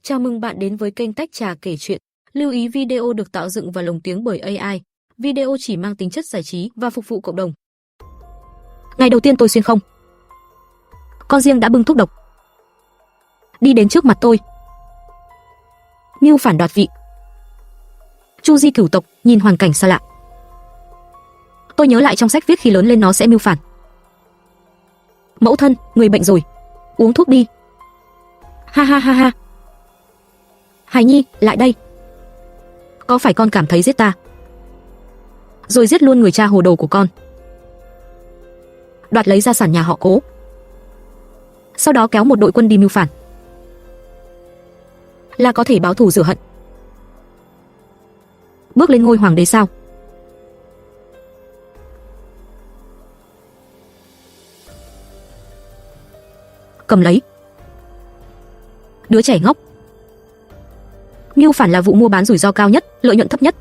Chào mừng bạn đến với kênh Tách Trà kể chuyện. Lưu ý video được tạo dựng và lồng tiếng bởi AI. Video chỉ mang tính chất giải trí và phục vụ cộng đồng. Ngày đầu tiên tôi xuyên không. Con riêng đã bưng thuốc độc. Đi đến trước mặt tôi. Mưu phản đoạt vị. Chu di cửu tộc, nhìn hoàn cảnh xa lạ. Tôi nhớ lại trong sách viết khi lớn lên nó sẽ mưu phản. Mẫu thân, người bệnh rồi. Uống thuốc đi. Ha ha ha ha. Hài Nhi, lại đây. Có phải con cảm thấy giết ta, rồi giết luôn người cha hồ đồ của con, đoạt lấy gia sản nhà họ Cố, sau đó kéo một đội quân đi mưu phản, là có thể báo thù rửa hận, bước lên ngôi hoàng đế sao? Cầm lấy. Đứa trẻ ngốc. Mưu phản là vụ mua bán rủi ro cao nhất, lợi nhuận thấp nhất.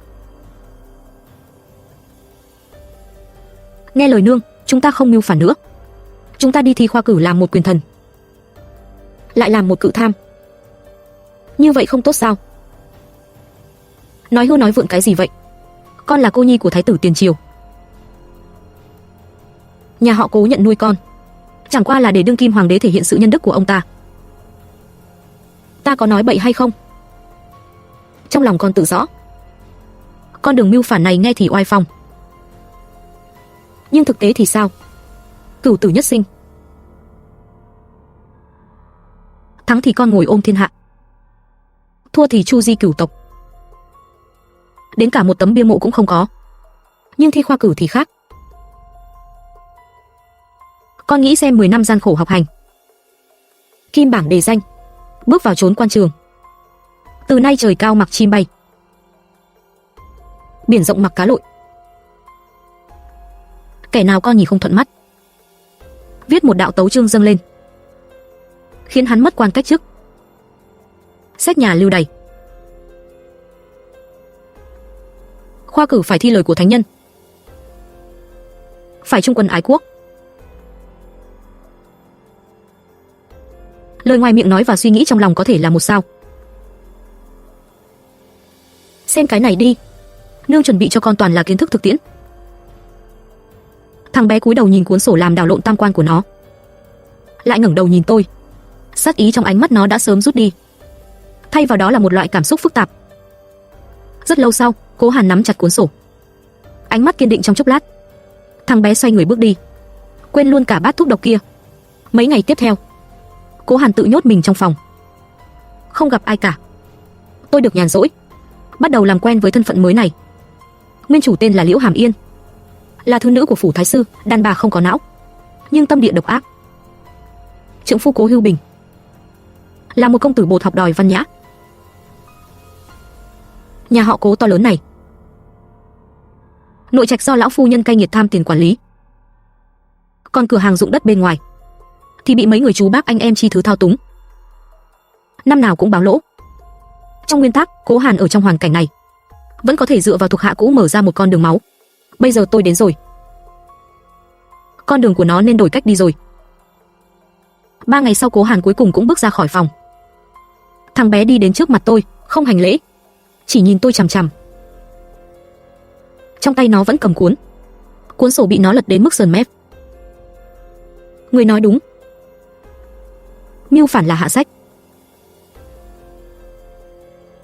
Nghe lời nương, chúng ta không mưu phản nữa. Chúng ta đi thi khoa cử làm một quyền thần, lại làm một cự tham. Như vậy không tốt sao? Nói hưu nói vượn cái gì vậy? Con là cô nhi của thái tử tiền triều. Nhà họ Cố nhận nuôi con, chẳng qua là để đương kim hoàng đế thể hiện sự nhân đức của ông ta. Ta có nói bậy hay không? Trong lòng con tự rõ. Con đường mưu phản này nghe thì oai phong, nhưng thực tế thì sao? Cửu tử nhất sinh. Thắng thì con ngồi ôm thiên hạ, thua thì chu di cửu tộc. Đến cả một tấm bia mộ cũng không có. Nhưng thi khoa cử thì khác. Con nghĩ xem 10 năm gian khổ học hành, kim bảng đề danh, bước vào chốn quan trường. Từ nay trời cao mặc chim bay, biển rộng mặc cá lội. Kẻ nào con nhìn không thuận mắt, viết một đạo tấu chương dâng lên, khiến hắn mất quan cách chức, xét nhà lưu đày. Khoa cử phải thi lời của thánh nhân, phải trung quân ái quốc. Lời ngoài miệng nói và suy nghĩ trong lòng có thể là một sao. Xem cái này đi, nương chuẩn bị cho con toàn là kiến thức thực tiễn. Thằng bé cúi đầu nhìn cuốn sổ làm đảo lộn tam quan của nó, lại ngẩng đầu nhìn tôi. Sát ý trong ánh mắt nó đã sớm rút đi, thay vào đó là một loại cảm xúc phức tạp. Rất lâu sau, Cố Hàn nắm chặt cuốn sổ, ánh mắt kiên định trong chốc lát. Thằng bé xoay người bước đi, quên luôn cả bát thuốc độc kia. Mấy ngày tiếp theo, Cố Hàn tự nhốt mình trong phòng, không gặp ai cả. Tôi được nhàn rỗi, bắt đầu làm quen với thân phận mới này. Nguyên chủ tên là Liễu Hàm Yên, là thứ nữ của phủ thái sư, đàn bà không có não, nhưng tâm địa độc ác. Trượng phu Cố Hưu Bình là một công tử bột học đòi văn nhã. Nhà họ Cố to lớn này, nội trạch do lão phu nhân cay nghiệt tham tiền quản lý, còn cửa hàng dụng đất bên ngoài thì bị mấy người chú bác anh em chi thứ thao túng, năm nào cũng báo lỗ. Trong nguyên tắc, Cố Hàn ở trong hoàn cảnh này vẫn có thể dựa vào thuộc hạ cũ mở ra một con đường máu. Bây giờ tôi đến rồi, con đường của nó nên đổi cách đi rồi. 3 ngày sau, Cố Hàn cuối cùng cũng bước ra khỏi phòng. Thằng bé đi đến trước mặt tôi, không hành lễ, chỉ nhìn tôi chằm chằm. Trong tay nó vẫn cầm cuốn sổ bị nó lật đến mức sờn mép. Người nói đúng, mưu phản là hạ sách.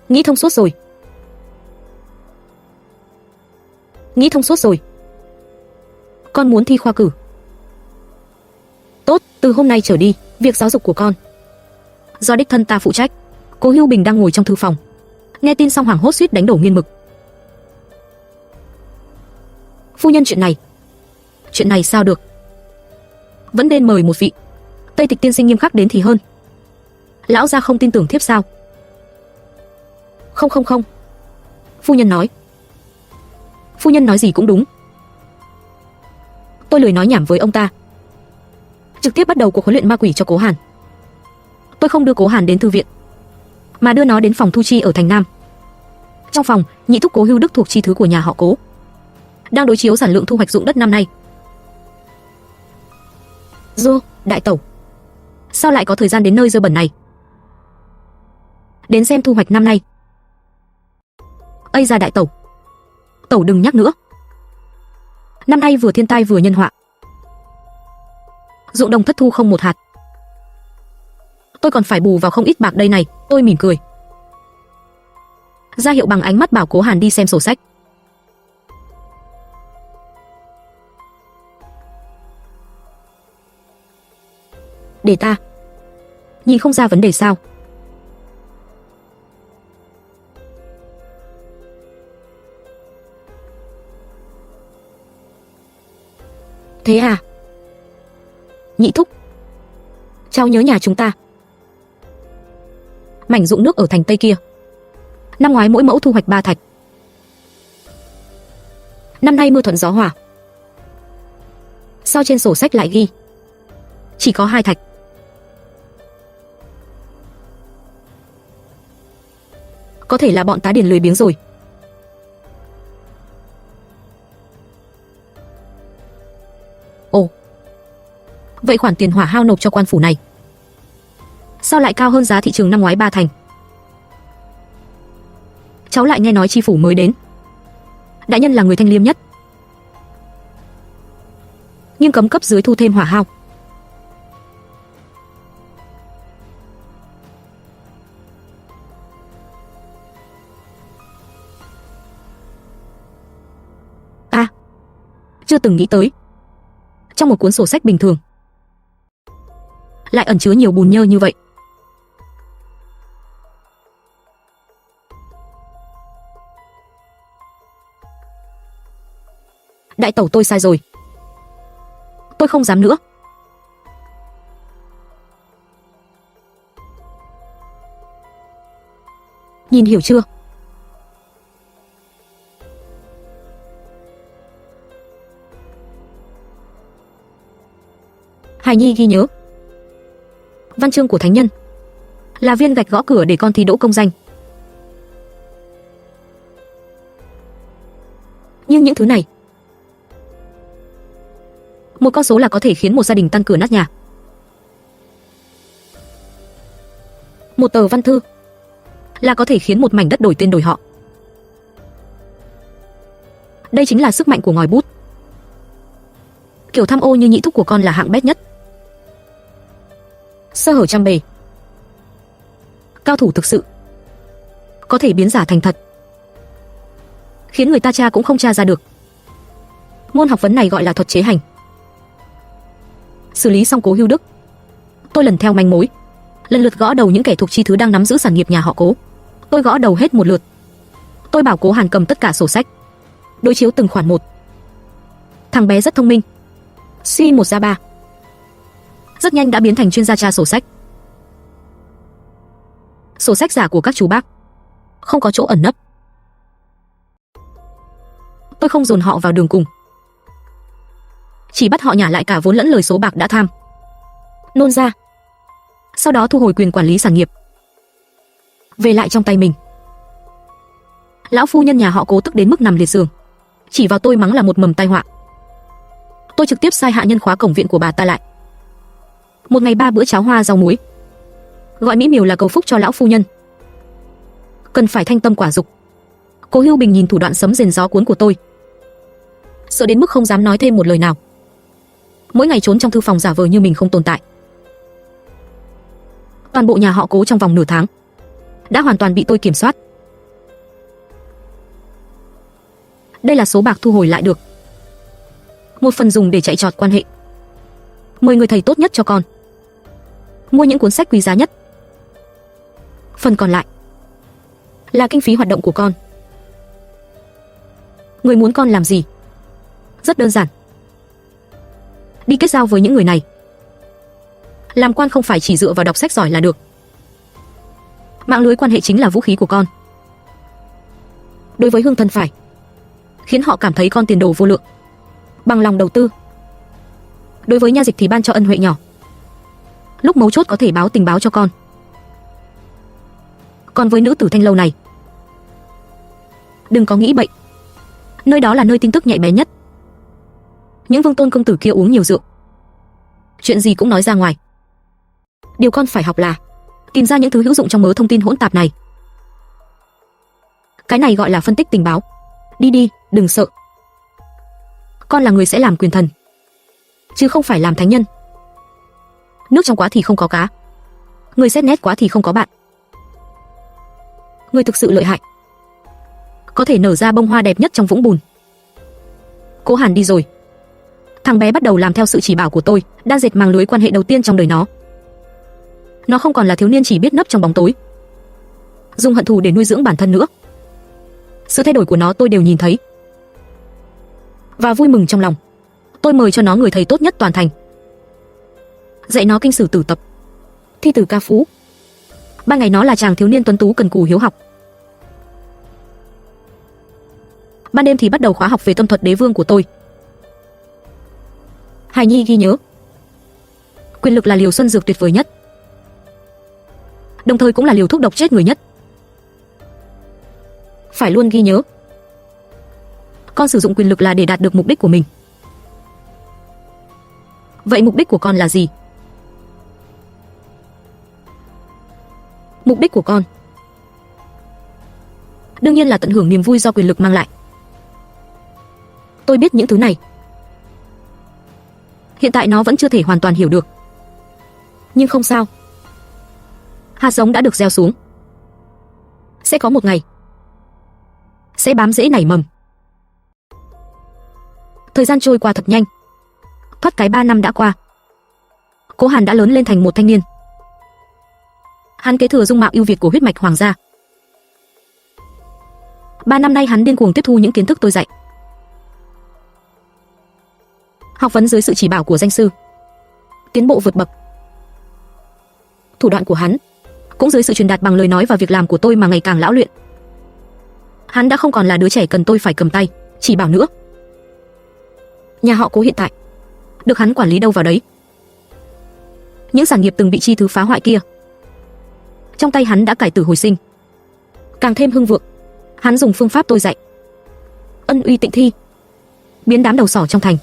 Nghĩ thông suốt rồi. Nghĩ thông suốt rồi. Con muốn thi khoa cử. Tốt, từ hôm nay trở đi, việc giáo dục của con do đích thân ta phụ trách. Cố Hưu Bình đang ngồi trong thư phòng, nghe tin xong hoảng hốt suýt đánh đổ nghiên mực. Phu nhân, chuyện này sao được? Vẫn nên mời một vị Tây Tịch tiên sinh nghiêm khắc đến thì hơn. Lão gia không tin tưởng thiếp sao? Không. Phu nhân nói gì cũng đúng. Tôi lười nói nhảm với ông ta, trực tiếp bắt đầu cuộc huấn luyện ma quỷ cho Cố Hàn. Tôi không đưa Cố Hàn đến thư viện, mà đưa nó đến phòng thu chi ở thành Nam. Trong phòng, nhị thúc Cố Hưu Đức thuộc chi thứ của nhà họ Cố, đang đối chiếu sản lượng thu hoạch ruộng đất năm nay. Đại tẩu, sao lại có thời gian đến nơi dơ bẩn này? Đến xem thu hoạch năm nay. Ây da đại tẩu. Tẩu đừng nhắc nữa. Năm nay vừa thiên tai vừa nhân họa. Ruộng đồng thất thu không một hạt. Tôi còn phải bù vào không ít bạc đây này. Tôi mỉm cười, ra hiệu bằng ánh mắt bảo Cố Hàn đi xem sổ sách. Để ta. Nhìn không ra vấn đề sao? Thế à? Nhị thúc, cháu nhớ nhà chúng ta. Mảnh ruộng nước ở thành Tây kia, năm ngoái mỗi mẫu thu hoạch 3 thạch. Năm nay mưa thuận gió hòa. Sao trên sổ sách lại ghi chỉ có 2 thạch? Có thể là bọn tá điền lười biếng rồi. Ồ, vậy khoản tiền hỏa hao nộp cho quan phủ này sao lại cao hơn giá thị trường năm ngoái 3 thành? Cháu lại nghe nói tri phủ mới đến, đại nhân là người thanh liêm nhất, nhưng cấm cấp dưới thu thêm hỏa hao. À, chưa từng nghĩ tới, trong một cuốn sổ sách bình thường lại ẩn chứa nhiều bùn nhơ như vậy. Đại tẩu, tôi sai rồi. Tôi không dám nữa. Nhìn hiểu chưa? Hài Nhi ghi nhớ. Văn chương của thánh nhân là viên gạch gõ cửa để con thi đỗ công danh. Nhưng những thứ này, một con số là có thể khiến một gia đình tan cửa nát nhà. Một tờ văn thư là có thể khiến một mảnh đất đổi tên đổi họ. Đây chính là sức mạnh của ngòi bút. Kiểu tham ô như nhị thúc của con là hạng bét nhất. Sơ hở trăm bề. Cao thủ thực sự có thể biến giả thành thật, khiến người ta tra cũng không tra ra được. Môn học vấn này gọi là thuật chế hành. Xử lý xong Cố Hưu Đức, tôi lần theo manh mối, lần lượt gõ đầu những kẻ thuộc chi thứ đang nắm giữ sản nghiệp nhà họ Cố. Tôi gõ đầu hết một lượt. Tôi bảo Cố Hàn cầm tất cả sổ sách, đối chiếu từng khoản một. Thằng bé rất thông minh, suy một ra ba, rất nhanh đã biến thành chuyên gia tra sổ sách. Sổ sách giả của các chú bác không có chỗ ẩn nấp. Tôi không dồn họ vào đường cùng, chỉ bắt họ nhả lại cả vốn lẫn lời số bạc đã tham, nôn ra, sau đó thu hồi quyền quản lý sản nghiệp về lại trong tay mình. Lão phu nhân nhà họ Cố tức đến mức nằm liệt giường, chỉ vào tôi mắng là một mầm tai họa. Tôi trực tiếp sai hạ nhân khóa cổng viện của bà ta lại. Một ngày 3 bữa cháo hoa rau muối, gọi mỹ miều là cầu phúc cho lão phu nhân. Cần phải thanh tâm quả dục. Cố Hưu Bình nhìn thủ đoạn sấm rền gió cuốn của tôi, sợ đến mức không dám nói thêm một lời nào. Mỗi ngày trốn trong thư phòng giả vờ như mình không tồn tại. Toàn bộ nhà họ Cố trong vòng nửa tháng đã hoàn toàn bị tôi kiểm soát. Đây là số bạc thu hồi lại được. Một phần dùng để chạy trọt quan hệ, mời người thầy tốt nhất cho con, mua những cuốn sách quý giá nhất. Phần còn lại là kinh phí hoạt động của con. Người muốn con làm gì? Rất đơn giản. Đi kết giao với những người này. Làm quan không phải chỉ dựa vào đọc sách giỏi là được. Mạng lưới quan hệ chính là vũ khí của con. Đối với hương thân phải khiến họ cảm thấy con tiền đồ vô lượng, bằng lòng đầu tư. Đối với nha dịch thì ban cho ân huệ nhỏ, lúc mấu chốt có thể báo tình báo cho con. Còn với nữ tử Thanh Lâu này, đừng có nghĩ bậy. Nơi đó là nơi tin tức nhạy bén nhất. Những vương tôn công tử kia uống nhiều rượu, chuyện gì cũng nói ra ngoài. Điều con phải học là tìm ra những thứ hữu dụng trong mớ thông tin hỗn tạp này. Cái này gọi là phân tích tình báo. Đi đi, đừng sợ. Con là người sẽ làm quyền thần, chứ không phải làm thánh nhân. Nước trong quá thì không có cá, người xét nét quá thì không có bạn. Người thực sự lợi hại, có thể nở ra bông hoa đẹp nhất trong vũng bùn. Cố Hàn đi rồi. Thằng bé bắt đầu làm theo sự chỉ bảo của tôi, đang dệt màng lưới quan hệ đầu tiên trong đời nó. Nó không còn là thiếu niên chỉ biết nấp trong bóng tối, dùng hận thù để nuôi dưỡng bản thân nữa. Sự thay đổi của nó tôi đều nhìn thấy, và vui mừng trong lòng. Tôi mời cho nó người thầy tốt nhất toàn thành, dạy nó kinh sử tử tập, thi từ ca phú. Ban ngày nó là chàng thiếu niên tuấn tú cần cù hiếu học. Ban đêm thì bắt đầu khóa học về tâm thuật đế vương của tôi. Hài Nhi ghi nhớ, quyền lực là liều xuân dược tuyệt vời nhất, đồng thời cũng là liều thuốc độc chết người nhất. Phải luôn ghi nhớ. Con sử dụng quyền lực là để đạt được mục đích của mình. Vậy mục đích của con là gì? Mục đích của con đương nhiên là tận hưởng niềm vui do quyền lực mang lại. Tôi biết những thứ này. Hiện tại nó vẫn chưa thể hoàn toàn hiểu được, nhưng không sao. Hạt giống đã được gieo xuống, sẽ có một ngày sẽ bám rễ nảy mầm. Thời gian trôi qua thật nhanh. Thoát cái 3 năm đã qua. Cố Hàn đã lớn lên thành một thanh niên. Hắn kế thừa dung mạo ưu việt của huyết mạch hoàng gia. 3 năm nay hắn điên cuồng tiếp thu những kiến thức tôi dạy. Học vấn dưới sự chỉ bảo của danh sư, tiến bộ vượt bậc. Thủ đoạn của hắn cũng dưới sự truyền đạt bằng lời nói và việc làm của tôi mà ngày càng lão luyện. Hắn đã không còn là đứa trẻ cần tôi phải cầm tay chỉ bảo nữa. Nhà họ Cố hiện tại được hắn quản lý đâu vào đấy. Những sản nghiệp từng bị chi thứ phá hoại kia, trong tay hắn đã cải tử hồi sinh, càng thêm hưng vượng. Hắn dùng phương pháp tôi dạy, ân uy tịnh thi, biến đám đầu sỏ trong thành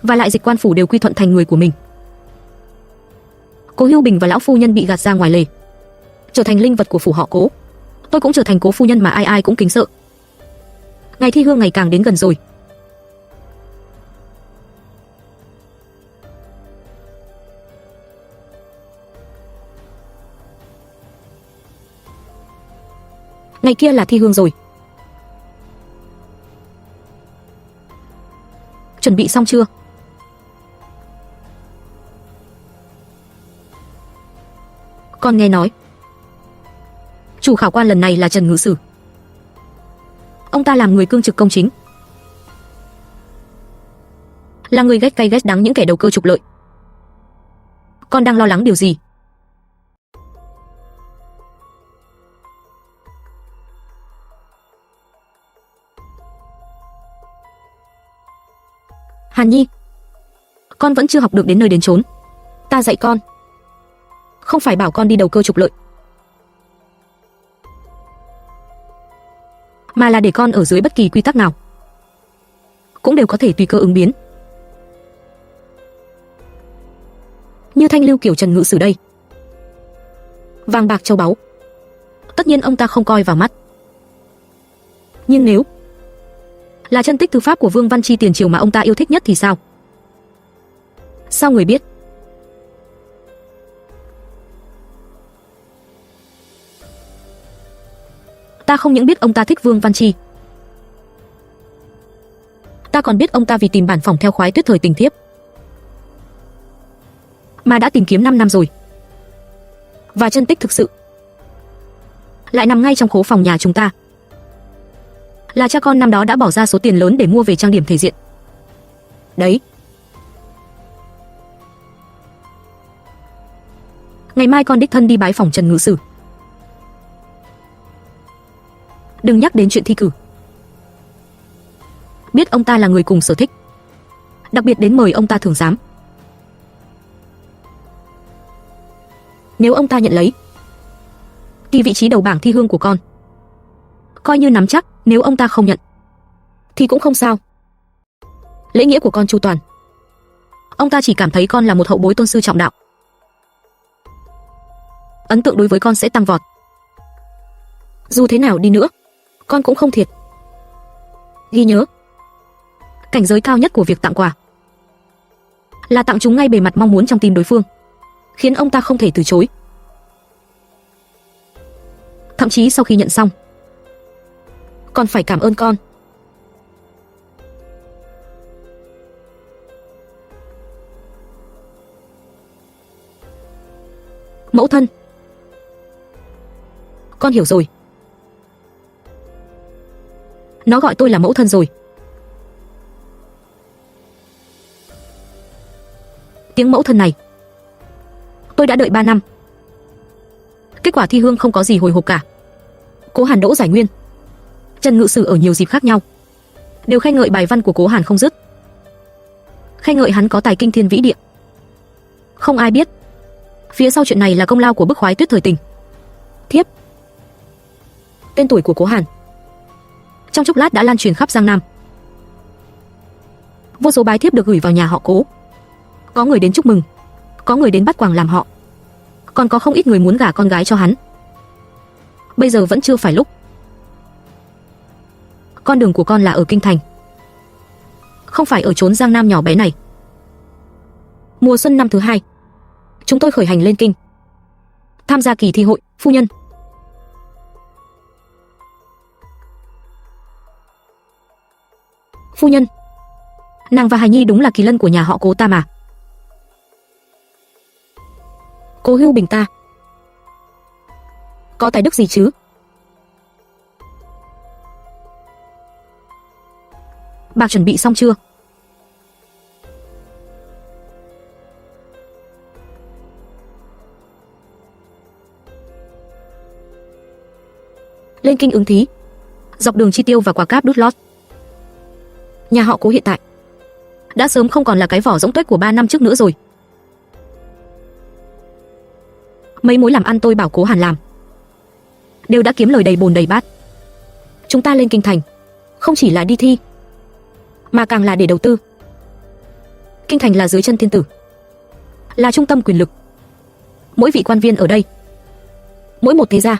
và lại dịch quan phủ đều quy thuận thành người của mình. Cố Hưu Bình và lão phu nhân bị gạt ra ngoài lề, trở thành linh vật của phủ họ Cố. Tôi cũng trở thành Cố phu nhân mà ai ai cũng kính sợ. Ngày thi hương ngày càng đến gần rồi. Ngày kia là thi hương rồi. Chuẩn bị xong chưa? Con nghe nói chủ khảo quan lần này là Trần Ngự Sử. Ông ta làm người cương trực công chính, là người ghét cay ghét đắng những kẻ đầu cơ trục lợi. Con đang lo lắng điều gì? Hàn Nhi, con vẫn chưa học được đến nơi đến chốn. Ta dạy con, không phải bảo con đi đầu cơ trục lợi, mà là để con ở dưới bất kỳ quy tắc nào cũng đều có thể tùy cơ ứng biến. Như thanh lưu kiểu Trần Ngự Sử đây, vàng bạc châu báu, tất nhiên ông ta không coi vào mắt. Nhưng nếu là chân tích thư pháp của Vương Văn Chi tiền triều mà ông ta yêu thích nhất thì sao? Sao người biết? Ta không những biết ông ta thích Vương Văn Chi, ta còn biết ông ta vì tìm bản phỏng theo khoái tuyết thời tình thiếp mà đã tìm kiếm 5 năm rồi. Và chân tích thực sự lại nằm ngay trong khố phòng nhà chúng ta. Là cha con năm đó đã bỏ ra số tiền lớn để mua về trang điểm thể diện. Đấy. Ngày mai con đích thân đi bái phỏng Trần Ngự Sử. Đừng nhắc đến chuyện thi cử. Biết ông ta là người cùng sở thích, đặc biệt đến mời ông ta thưởng giám. Nếu ông ta nhận lấy thì vị trí đầu bảng thi hương của con coi như nắm chắc. Nếu ông ta không nhận thì cũng không sao. Lễ nghĩa của con chu toàn. Ông ta chỉ cảm thấy con là một hậu bối tôn sư trọng đạo. ấn tượng đối với con sẽ tăng vọt. Dù thế nào đi nữa, con cũng không thiệt. Ghi nhớ, cảnh giới cao nhất của việc tặng quà là tặng chúng ngay bề mặt mong muốn trong tim đối phương, khiến ông ta không thể từ chối. Thậm chí sau khi nhận xong, còn phải cảm ơn con. Mẫu thân. Con hiểu rồi. Nó gọi tôi là mẫu thân rồi. Tiếng mẫu thân này tôi đã đợi 3 năm. Kết quả thi hương không có gì hồi hộp cả. Cố Hàn đỗ giải nguyên. Trần Ngự Sử ở nhiều dịp khác nhau đều khen ngợi bài văn của Cố Hàn không dứt, khen ngợi hắn có tài kinh thiên vĩ địa. Không ai biết phía sau chuyện này là công lao của bức khoái Tuyết Thời Tình. Thiếp. Tên tuổi của Cố Hàn trong chốc lát đã lan truyền khắp Giang Nam. Vô số bái thiếp được gửi vào nhà họ Cố. Có người đến chúc mừng, có người đến bắt quàng làm họ, còn có không ít người muốn gả con gái cho hắn. Bây giờ vẫn chưa phải lúc. Con đường của con là ở kinh thành, không phải ở chốn Giang Nam nhỏ bé này. Mùa xuân năm thứ 2, chúng tôi khởi hành lên kinh, tham gia kỳ thi hội. Phu nhân. Phu nhân, nàng và Hài Nhi đúng là kỳ lân của nhà họ Cố ta mà. Cố Hưu Bình ta có tài đức gì chứ? Bà chuẩn bị xong chưa? Lên kinh ứng thí, dọc đường chi tiêu và quà cáp đút lót. Nhà họ Cố hiện tại đã sớm không còn là cái vỏ rỗng tuếch của 3 năm trước nữa rồi. Mấy mối làm ăn tôi bảo Cố Hàn làm đều đã kiếm lời đầy bồn đầy bát. Chúng ta lên kinh thành không chỉ là đi thi, mà càng là để đầu tư. Kinh thành là dưới chân thiên tử, là trung tâm quyền lực. Mỗi vị quan viên ở đây, mỗi một thế gia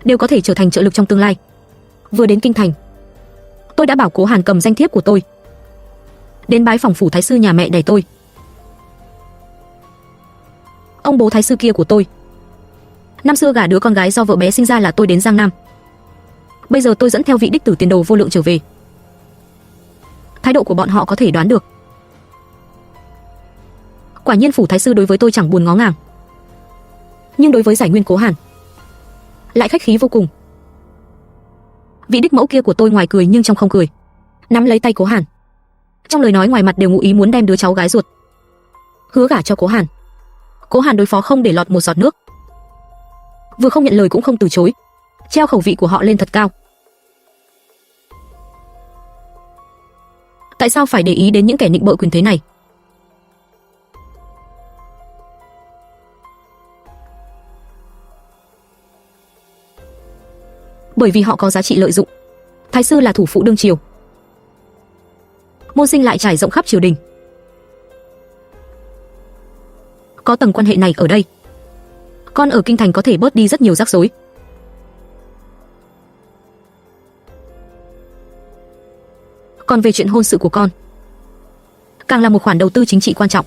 đều có thể trở thành trợ lực trong tương lai. Vừa đến kinh thành, tôi đã bảo Cố Hàn cầm danh thiếp của tôi đến bái phòng phủ thái sư nhà mẹ đẻ tôi. Ông bố thái sư kia của tôi năm xưa gả đứa con gái do vợ bé sinh ra là tôi đến Giang Nam. Bây giờ tôi dẫn theo vị đích tử tiền đồ vô lượng trở về. Thái độ của bọn họ có thể đoán được. Quả nhiên phủ thái sư đối với tôi chẳng buồn ngó ngàng, nhưng đối với giải nguyên Cố Hàn lại khách khí vô cùng. Vị đích mẫu kia của tôi ngoài cười nhưng trong không cười, nắm lấy tay Cố Hàn, trong lời nói ngoài mặt đều ngụ ý muốn đem đứa cháu gái ruột hứa gả cho Cố Hàn. Cố Hàn đối phó không để lọt một giọt nước, vừa không nhận lời cũng không từ chối, treo khẩu vị của họ lên thật cao. Tại sao phải để ý đến những kẻ nịnh bợ quyền thế này? Bởi vì họ có giá trị lợi dụng. Thái sư là thủ phụ đương triều, môn sinh lại trải rộng khắp triều đình. Có tầng quan hệ này ở đây, con ở kinh thành có thể bớt đi rất nhiều rắc rối. Còn về chuyện hôn sự của con, càng là một khoản đầu tư chính trị quan trọng.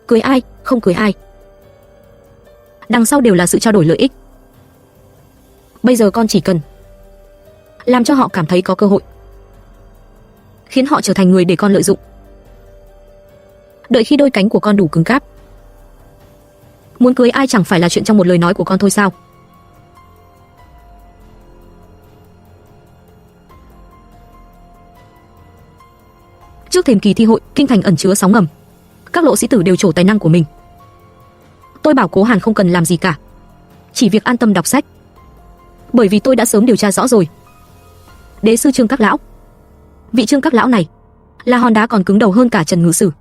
Cưới ai, không cưới ai, đằng sau đều là sự trao đổi lợi ích. Bây giờ con chỉ cần làm cho họ cảm thấy có cơ hội, khiến họ trở thành người để con lợi dụng. Đợi khi đôi cánh của con đủ cứng cáp, muốn cưới ai chẳng phải là chuyện trong một lời nói của con thôi sao? Trước thềm kỳ thi hội, kinh thành ẩn chứa sóng ngầm. Các lộ sĩ tử đều trổ tài năng của mình. Tôi bảo Cố Hàn không cần làm gì cả, chỉ việc an tâm đọc sách. Bởi vì tôi đã sớm điều tra rõ rồi. Đế sư Trương Các Lão, vị Trương Các Lão này là hòn đá còn cứng đầu hơn cả Trần Ngự Sử.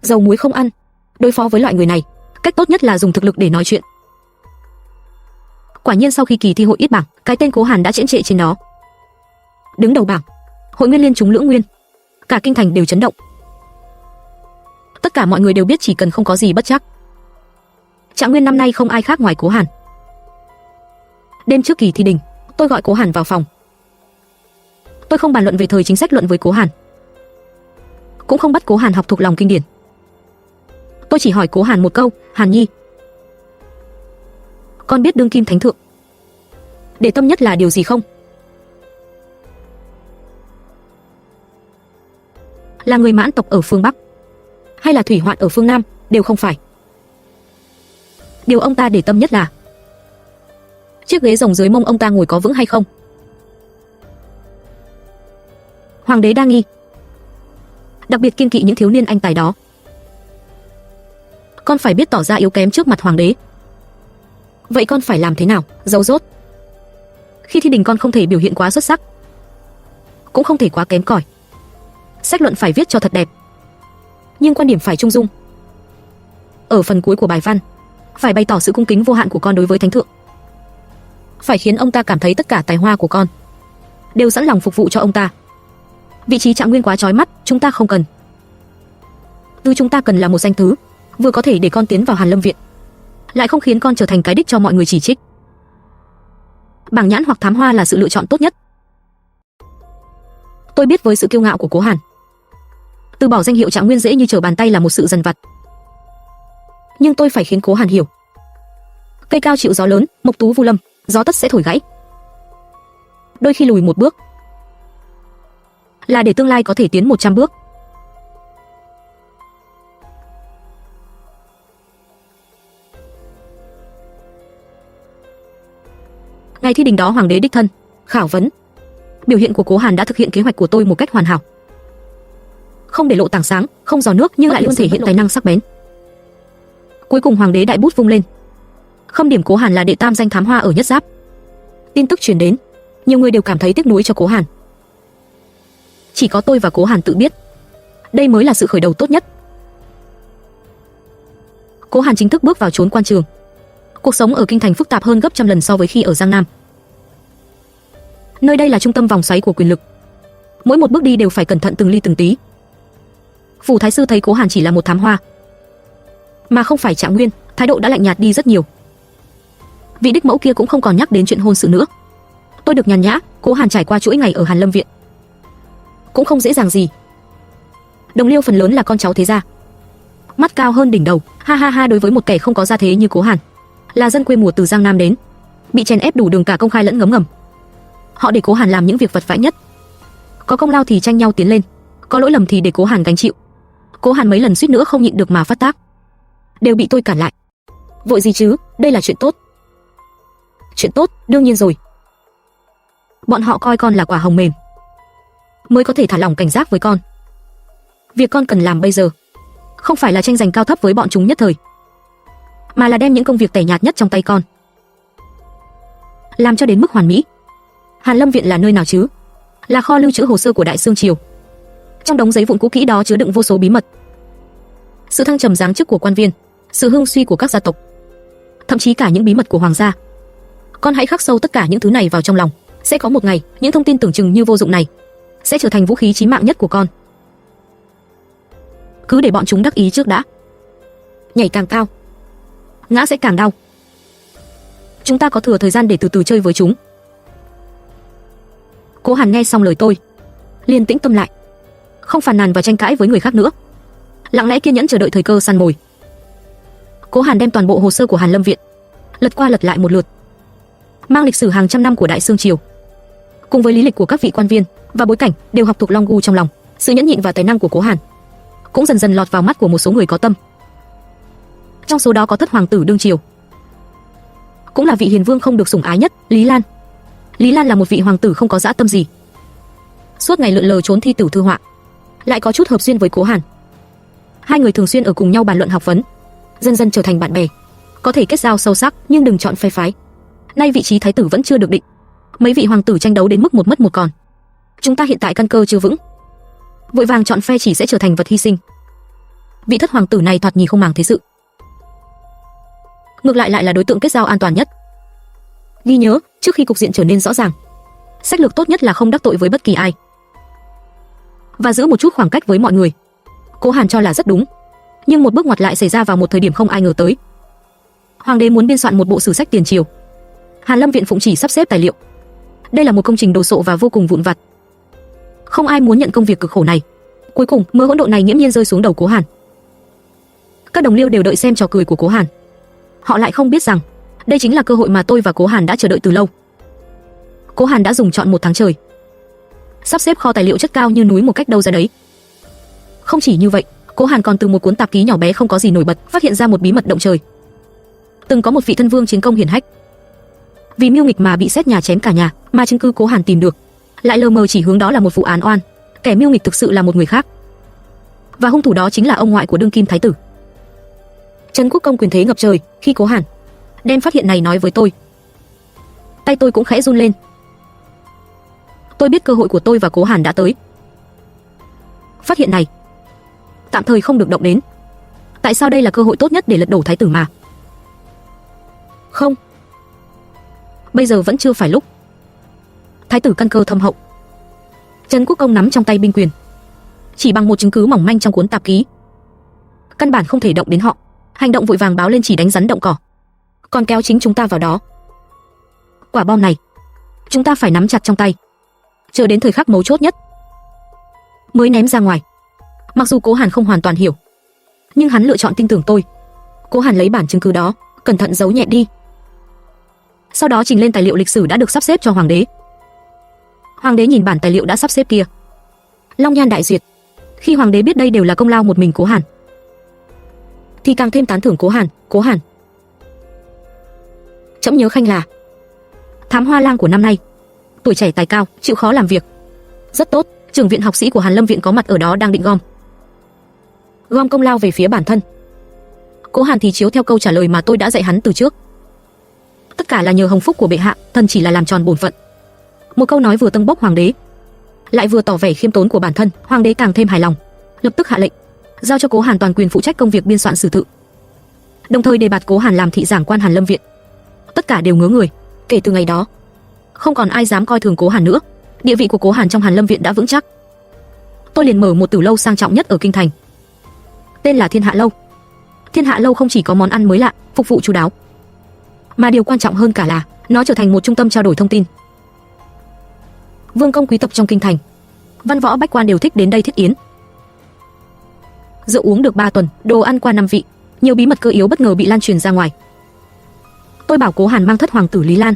Dầu muối không ăn, đối phó với loại người này, cách tốt nhất là dùng thực lực để nói chuyện. Quả nhiên sau khi kỳ thi hội ít bảng, cái tên Cố Hàn đã chễm trệ trên đó. Đứng đầu bảng, hội nguyên liên chúng Lưỡng Nguyên, cả kinh thành đều chấn động. Tất cả mọi người đều biết chỉ cần không có gì bất trắc, Trạng Nguyên năm nay không ai khác ngoài Cố Hàn. Đêm trước kỳ thi đình, tôi gọi Cố Hàn vào phòng. Tôi không bàn luận về thời chính sách luận với Cố Hàn, cũng không bắt Cố Hàn học thuộc lòng kinh điển. Tôi chỉ hỏi Cố Hàn một câu, Hàn Nhi, con biết đương kim thánh thượng để tâm nhất là điều gì không? Là người Mãn tộc ở phương Bắc, hay là thủy hoạn ở phương Nam, đều không phải. Điều ông ta để tâm nhất là chiếc ghế rồng dưới mông ông ta ngồi có vững hay không. Hoàng đế đa nghi, đặc biệt kiêng kỵ những thiếu niên anh tài đó. Con phải biết tỏ ra yếu kém trước mặt hoàng đế. Vậy con phải làm thế nào? Giấu dốt. Khi thi đình con không thể biểu hiện quá xuất sắc, cũng không thể quá kém cỏi. Sách luận phải viết cho thật đẹp, nhưng quan điểm phải trung dung. Ở phần cuối của bài văn, phải bày tỏ sự cung kính vô hạn của con đối với thánh thượng. Phải khiến ông ta cảm thấy tất cả tài hoa của con đều sẵn lòng phục vụ cho ông ta. Vị trí Trạng Nguyên quá chói mắt, chúng ta không cần. Thứ chúng ta cần là một danh thứ, vừa có thể để con tiến vào Hàn Lâm viện, lại không khiến con trở thành cái đích cho mọi người chỉ trích. Bảng nhãn hoặc thám hoa là sự lựa chọn tốt nhất. Tôi biết với sự kiêu ngạo của Cố Hàn, từ bỏ danh hiệu Trạng Nguyên dễ như trở bàn tay là một sự dần vặt. Nhưng tôi phải khiến Cố Hàn hiểu, cây cao chịu gió lớn, mộc tú vu lâm, gió tất sẽ thổi gãy. Đôi khi lùi một bước là để tương lai có thể tiến 100 bước. Ngày thi đình đó, hoàng đế đích thân khảo vấn. Biểu hiện của Cố Hàn đã thực hiện kế hoạch của tôi một cách hoàn hảo, không để lộ tảng sáng, không giò nước, nhưng lại luôn thể hiện tài năng sắc bén. Cuối cùng hoàng đế đại bút vung lên, khâm điểm Cố Hàn là đệ tam danh thám hoa ở Nhất Giáp. Tin tức truyền đến, nhiều người đều cảm thấy tiếc nuối cho Cố Hàn. Chỉ có tôi và Cố Hàn tự biết, đây mới là sự khởi đầu tốt nhất. Cố Hàn chính thức bước vào chốn quan trường. Cuộc sống ở kinh thành phức tạp hơn gấp trăm lần so với khi ở Giang Nam. Nơi đây là trung tâm vòng xoáy của quyền lực, mỗi một bước đi đều phải cẩn thận từng ly từng tí. Phủ thái sư thấy Cố Hàn chỉ là một thám hoa, mà không phải Trạng Nguyên, thái độ đã lạnh nhạt đi rất nhiều. Vị đích mẫu kia cũng không còn nhắc đến chuyện hôn sự nữa. Tôi được nhàn nhã. Cố Hàn trải qua chuỗi ngày ở Hàn Lâm viện cũng không dễ dàng gì. Đồng liêu phần lớn là con cháu thế gia, mắt cao hơn đỉnh đầu, ha ha ha. Đối với một kẻ không có gia thế như Cố Hàn, là dân quê mùa từ Giang Nam đến, bị chèn ép đủ đường cả công khai lẫn ngấm ngầm. Họ để Cố Hàn làm những việc vật vã nhất, có công lao thì tranh nhau tiến lên, có lỗi lầm thì để Cố Hàn gánh chịu. Cố Hàn mấy lần suýt nữa không nhịn được mà phát tác, đều bị tôi cản lại. Vội gì chứ, đây là chuyện tốt. Chuyện tốt, đương nhiên rồi. Bọn họ coi con là quả hồng mềm, mới có thể thả lỏng cảnh giác với con. Việc con cần làm bây giờ không phải là tranh giành cao thấp với bọn chúng nhất thời, mà là đem những công việc tẻ nhạt nhất trong tay con làm cho đến mức hoàn mỹ. Hàn Lâm viện là nơi nào chứ? Là kho lưu trữ hồ sơ của Đại Xương triều. Trong đống giấy vụn cũ kỹ đó chứa đựng vô số bí mật, sự thăng trầm giáng chức của quan viên, sự hưng suy của các gia tộc, thậm chí cả những bí mật của hoàng gia. Con hãy khắc sâu tất cả những thứ này vào trong lòng. Sẽ có một ngày, những thông tin tưởng chừng như vô dụng này sẽ trở thành vũ khí chí mạng nhất của con. Cứ để bọn chúng đắc ý trước đã. Nhảy càng cao, ngã sẽ càng đau. Chúng ta có thừa thời gian để từ từ chơi với chúng. Cố Hàn nghe xong lời tôi, liền tĩnh tâm lại, không phàn nàn và tranh cãi với người khác nữa, lặng lẽ kiên nhẫn chờ đợi thời cơ săn mồi. Cố Hàn đem toàn bộ hồ sơ của Hàn Lâm viện lật qua lật lại một lượt, mang lịch sử hàng trăm năm của Đại Xương triều, cùng với lý lịch của các vị quan viên và bối cảnh đều học thuộc long gu trong lòng. Sự nhẫn nhịn và tài năng của Cố Hàn cũng dần dần lọt vào mắt của một số người có tâm. Trong số đó có thất hoàng tử đương triều, cũng là vị hiền vương không được sủng ái nhất, Lý Lan. Lý Lan là một vị hoàng tử không có dã tâm gì, suốt ngày lượn lờ trốn thi tử thư họa, lại có chút hợp duyên với Cố Hàn. Hai người thường xuyên ở cùng nhau bàn luận học vấn, dần dần trở thành bạn bè, có thể kết giao sâu sắc. Nhưng đừng chọn phe phái. Nay vị trí thái tử vẫn chưa được định, mấy vị hoàng tử tranh đấu đến mức một mất một còn. Chúng ta hiện tại căn cơ chưa vững, vội vàng chọn phe chỉ sẽ trở thành vật hy sinh. Vị thất hoàng tử này thoạt nhìn không màng thế sự, ngược lại là đối tượng kết giao an toàn nhất. Ghi nhớ, trước khi cục diện trở nên rõ ràng, sách lược tốt nhất là không đắc tội với bất kỳ ai và giữ một chút khoảng cách với mọi người. Cố Hàn cho là rất đúng. Nhưng một bước ngoặt lại xảy ra vào một thời điểm không ai ngờ tới. Hoàng đế muốn biên soạn một bộ sử sách tiền triều. Hàn Lâm viện phụng chỉ sắp xếp tài liệu. Đây là một công trình đồ sộ và vô cùng vụn vặt. Không ai muốn nhận công việc cực khổ này. Cuối cùng, mớ hỗn độn này nghiễm nhiên rơi xuống đầu Cố Hàn. Các đồng liêu đều đợi xem trò cười của Cố Hàn. Họ lại không biết rằng, đây chính là cơ hội mà tôi và Cố Hàn đã chờ đợi từ lâu. Cố Hàn đã dùng trọn một tháng trời, sắp xếp kho tài liệu chất cao như núi một cách đâu ra đấy. Không chỉ như vậy, Cố Hàn còn từ một cuốn tạp ký nhỏ bé không có gì nổi bật phát hiện ra một bí mật động trời. Từng có một vị thân vương chiến công hiển hách, vì mưu nghịch mà bị xét nhà chém cả nhà, mà chứng cứ Cố Hàn tìm được lại lờ mờ chỉ hướng đó là một vụ án oan. Kẻ mưu nghịch thực sự là một người khác, và hung thủ đó chính là ông ngoại của đương kim thái tử. Trấn Quốc Công quyền thế ngập trời. Khi Cố Hàn đem phát hiện này nói với tôi, tay tôi cũng khẽ run lên. Tôi biết cơ hội của tôi và Cố Hàn đã tới. Phát hiện này tạm thời không được động đến. Tại sao? Đây là cơ hội tốt nhất để lật đổ thái tử mà. Không, bây giờ vẫn chưa phải lúc. Thái tử căn cơ thâm hậu. Trấn Quốc Công nắm trong tay binh quyền, chỉ bằng một chứng cứ mỏng manh trong cuốn tạp ký, căn bản không thể động đến họ. Hành động vội vàng báo lên chỉ đánh rắn động cỏ, còn kéo chính chúng ta vào đó. Quả bom này chúng ta phải nắm chặt trong tay, chờ đến thời khắc mấu chốt nhất mới ném ra ngoài. Mặc dù Cố Hàn không hoàn toàn hiểu, nhưng hắn lựa chọn tin tưởng tôi. Cố Hàn lấy bản chứng cứ đó, cẩn thận giấu nhẹ đi, sau đó trình lên tài liệu lịch sử đã được sắp xếp cho hoàng đế. Hoàng đế nhìn bản tài liệu đã sắp xếp kia, long nhan đại duyệt. Khi hoàng đế biết đây đều là công lao một mình Cố Hàn, thì càng thêm tán thưởng Cố Hàn. Cố Hàn, trẫm nhớ khanh là thám hoa lang của năm nay, tuổi trẻ tài cao, chịu khó làm việc. Rất tốt. Trưởng viện học sĩ của Hàn Lâm viện có mặt ở đó đang định gom công lao về phía bản thân. Cố Hàn thì chiếu theo câu trả lời mà tôi đã dạy hắn từ trước. Tất cả là nhờ hồng phúc của bệ hạ, thần chỉ là làm tròn bổn phận. Một câu nói vừa tâng bốc hoàng đế, lại vừa tỏ vẻ khiêm tốn của bản thân. Hoàng đế càng thêm hài lòng, lập tức hạ lệnh giao cho Cố Hàn toàn quyền phụ trách công việc biên soạn sử tự, đồng thời đề bạt Cố Hàn làm thị giảng quan Hàn Lâm viện. Tất cả đều ngớ người. Kể từ ngày đó, không còn ai dám coi thường Cố Hàn nữa. Địa vị của Cố Hàn trong Hàn Lâm viện đã vững chắc. Tôi liền mở một tử lâu sang trọng nhất ở kinh thành, tên là Thiên Hạ Lâu. Thiên Hạ Lâu không chỉ có món ăn mới lạ, phục vụ chu đáo, mà điều quan trọng hơn cả là nó trở thành một trung tâm trao đổi thông tin. Vương công quý tộc trong kinh thành, văn võ bách quan đều thích đến đây thiết yến. Rượu uống được 3 tuần, đồ ăn qua 5 vị, nhiều bí mật cơ yếu bất ngờ bị lan truyền ra ngoài. Tôi bảo Cố Hàn mang thất hoàng tử Lý Lan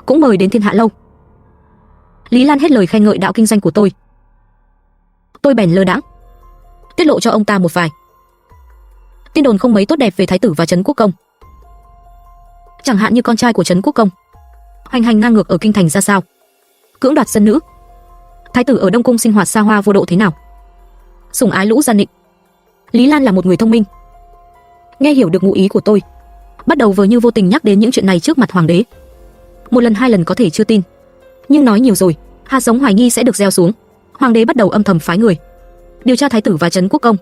cũng mời đến Thiên Hạ Lâu. Lý Lan hết lời khen ngợi đạo kinh doanh của tôi. Tôi bèn lơ đãng tiết lộ cho ông ta một vài tin đồn không mấy tốt đẹp về thái tử và Trấn Quốc Công. Chẳng hạn như con trai của Trấn Quốc Công hoành hành ngang ngược ở kinh thành ra sao, cưỡng đoạt dân nữ. Thái tử ở Đông cung sinh hoạt xa hoa vô độ thế nào, sủng ái lũ gian nịnh. Lý Lan là một người thông minh, nghe hiểu được ngụ ý của tôi, bắt đầu vờ như vô tình nhắc đến những chuyện này trước mặt hoàng đế. Một lần hai lần có thể chưa tin, nhưng nói nhiều rồi, hạt giống hoài nghi sẽ được gieo xuống. Hoàng đế bắt đầu âm thầm phái người điều tra thái tử và Trấn Quốc Công,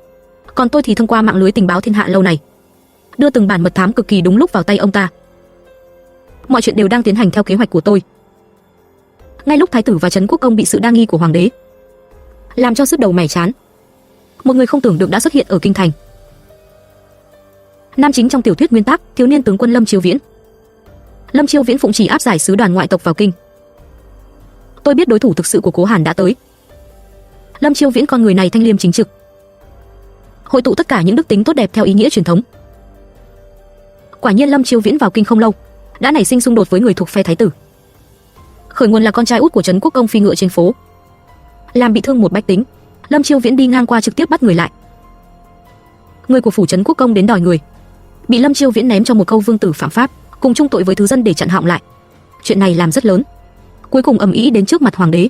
còn tôi thì thông qua mạng lưới tình báo Thiên Hạ Lâu này đưa từng bản mật thám cực kỳ đúng lúc vào tay ông ta. Mọi chuyện đều đang tiến hành theo kế hoạch của tôi. Ngay lúc thái tử và Trấn Quốc Công bị sự đa nghi của hoàng đế làm cho sứt đầu mẻ chán, một người không tưởng được đã xuất hiện ở kinh thành. Nam chính trong tiểu thuyết nguyên tác, thiếu niên tướng quân Lâm Chiêu Viễn. Lâm Chiêu Viễn phụng chỉ áp giải sứ đoàn ngoại tộc vào kinh. Tôi biết đối thủ thực sự của Cố Hàn đã tới. Lâm Chiêu Viễn con người này thanh liêm chính trực, hội tụ tất cả những đức tính tốt đẹp theo ý nghĩa truyền thống. Quả nhiên Lâm Chiêu Viễn vào kinh không lâu đã nảy sinh xung đột với người thuộc phe thái tử. Khởi nguồn là con trai út của Trấn Quốc Công phi ngựa trên phố, làm bị thương một bách tính. Lâm Chiêu Viễn đi ngang qua trực tiếp bắt người lại. Người của phủ Trấn Quốc Công đến đòi người, bị Lâm Chiêu Viễn ném cho một câu vương tử phạm pháp, cùng chung tội với thứ dân để chặn họng lại. Chuyện này làm rất lớn, cuối cùng ầm ĩ đến trước mặt hoàng đế.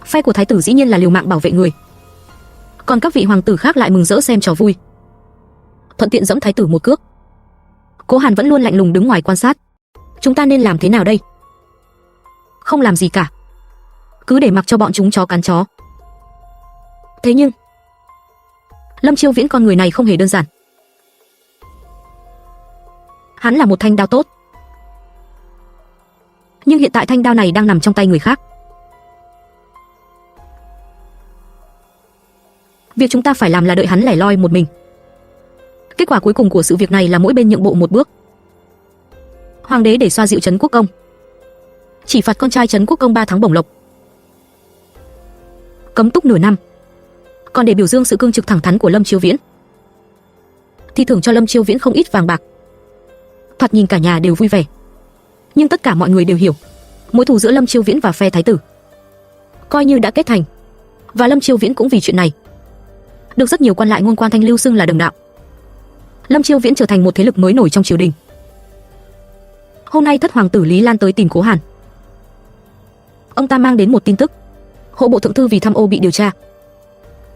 Phe của thái tử dĩ nhiên là liều mạng bảo vệ người, còn các vị hoàng tử khác lại mừng rỡ xem trò vui, thuận tiện giẫm thái tử một cước. Cố Hàn vẫn luôn lạnh lùng đứng ngoài quan sát. Chúng ta nên làm thế nào đây? Không làm gì cả, cứ để mặc cho bọn chúng chó cắn chó. Thế nhưng Lâm Chiêu Viễn con người này không hề đơn giản. Hắn là một thanh đao tốt, nhưng hiện tại thanh đao này đang nằm trong tay người khác. Việc chúng ta phải làm là đợi hắn lẻ loi một mình, Kết quả cuối cùng của sự việc này là mỗi bên nhượng bộ một bước. Hoàng đế để xoa dịu Trấn Quốc Công, chỉ phạt con trai Trấn Quốc Công 3 tháng bổng lộc, cấm túc nửa năm. Còn để biểu dương sự cương trực thẳng thắn của Lâm Chiêu Viễn, thì thưởng cho Lâm Chiêu Viễn không ít vàng bạc. Thoạt nhìn cả nhà đều vui vẻ, nhưng tất cả mọi người đều hiểu, mối thù giữa Lâm Chiêu Viễn và phe thái tử coi như đã kết thành, và Lâm Chiêu Viễn cũng vì chuyện này được rất nhiều quan lại ngôn quan thanh lưu xưng là đồng đạo. Lâm Chiêu Viễn trở thành một thế lực mới nổi trong triều đình. Hôm nay thất hoàng tử Lý Lan tới tìm Cố Hàn. Ông ta mang đến một tin tức: hộ bộ thượng thư vì tham ô bị điều tra,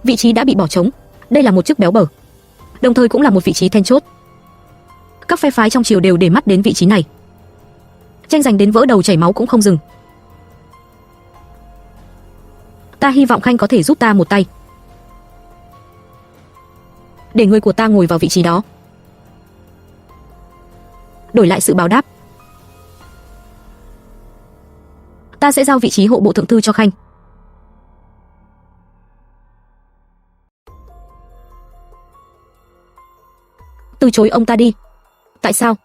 vị trí đã bị bỏ trống. Đây là một chức béo bở, đồng thời cũng là một vị trí then chốt. Các phe phái trong triều đều để mắt đến vị trí này, tranh giành đến vỡ đầu chảy máu cũng không dừng. Ta hy vọng Khanh có thể giúp ta một tay, để người của ta ngồi vào vị trí đó. Đổi lại sự báo đáp, ta sẽ giao vị trí hộ bộ thượng thư cho Khanh. Từ chối ông ta đi. Tại sao?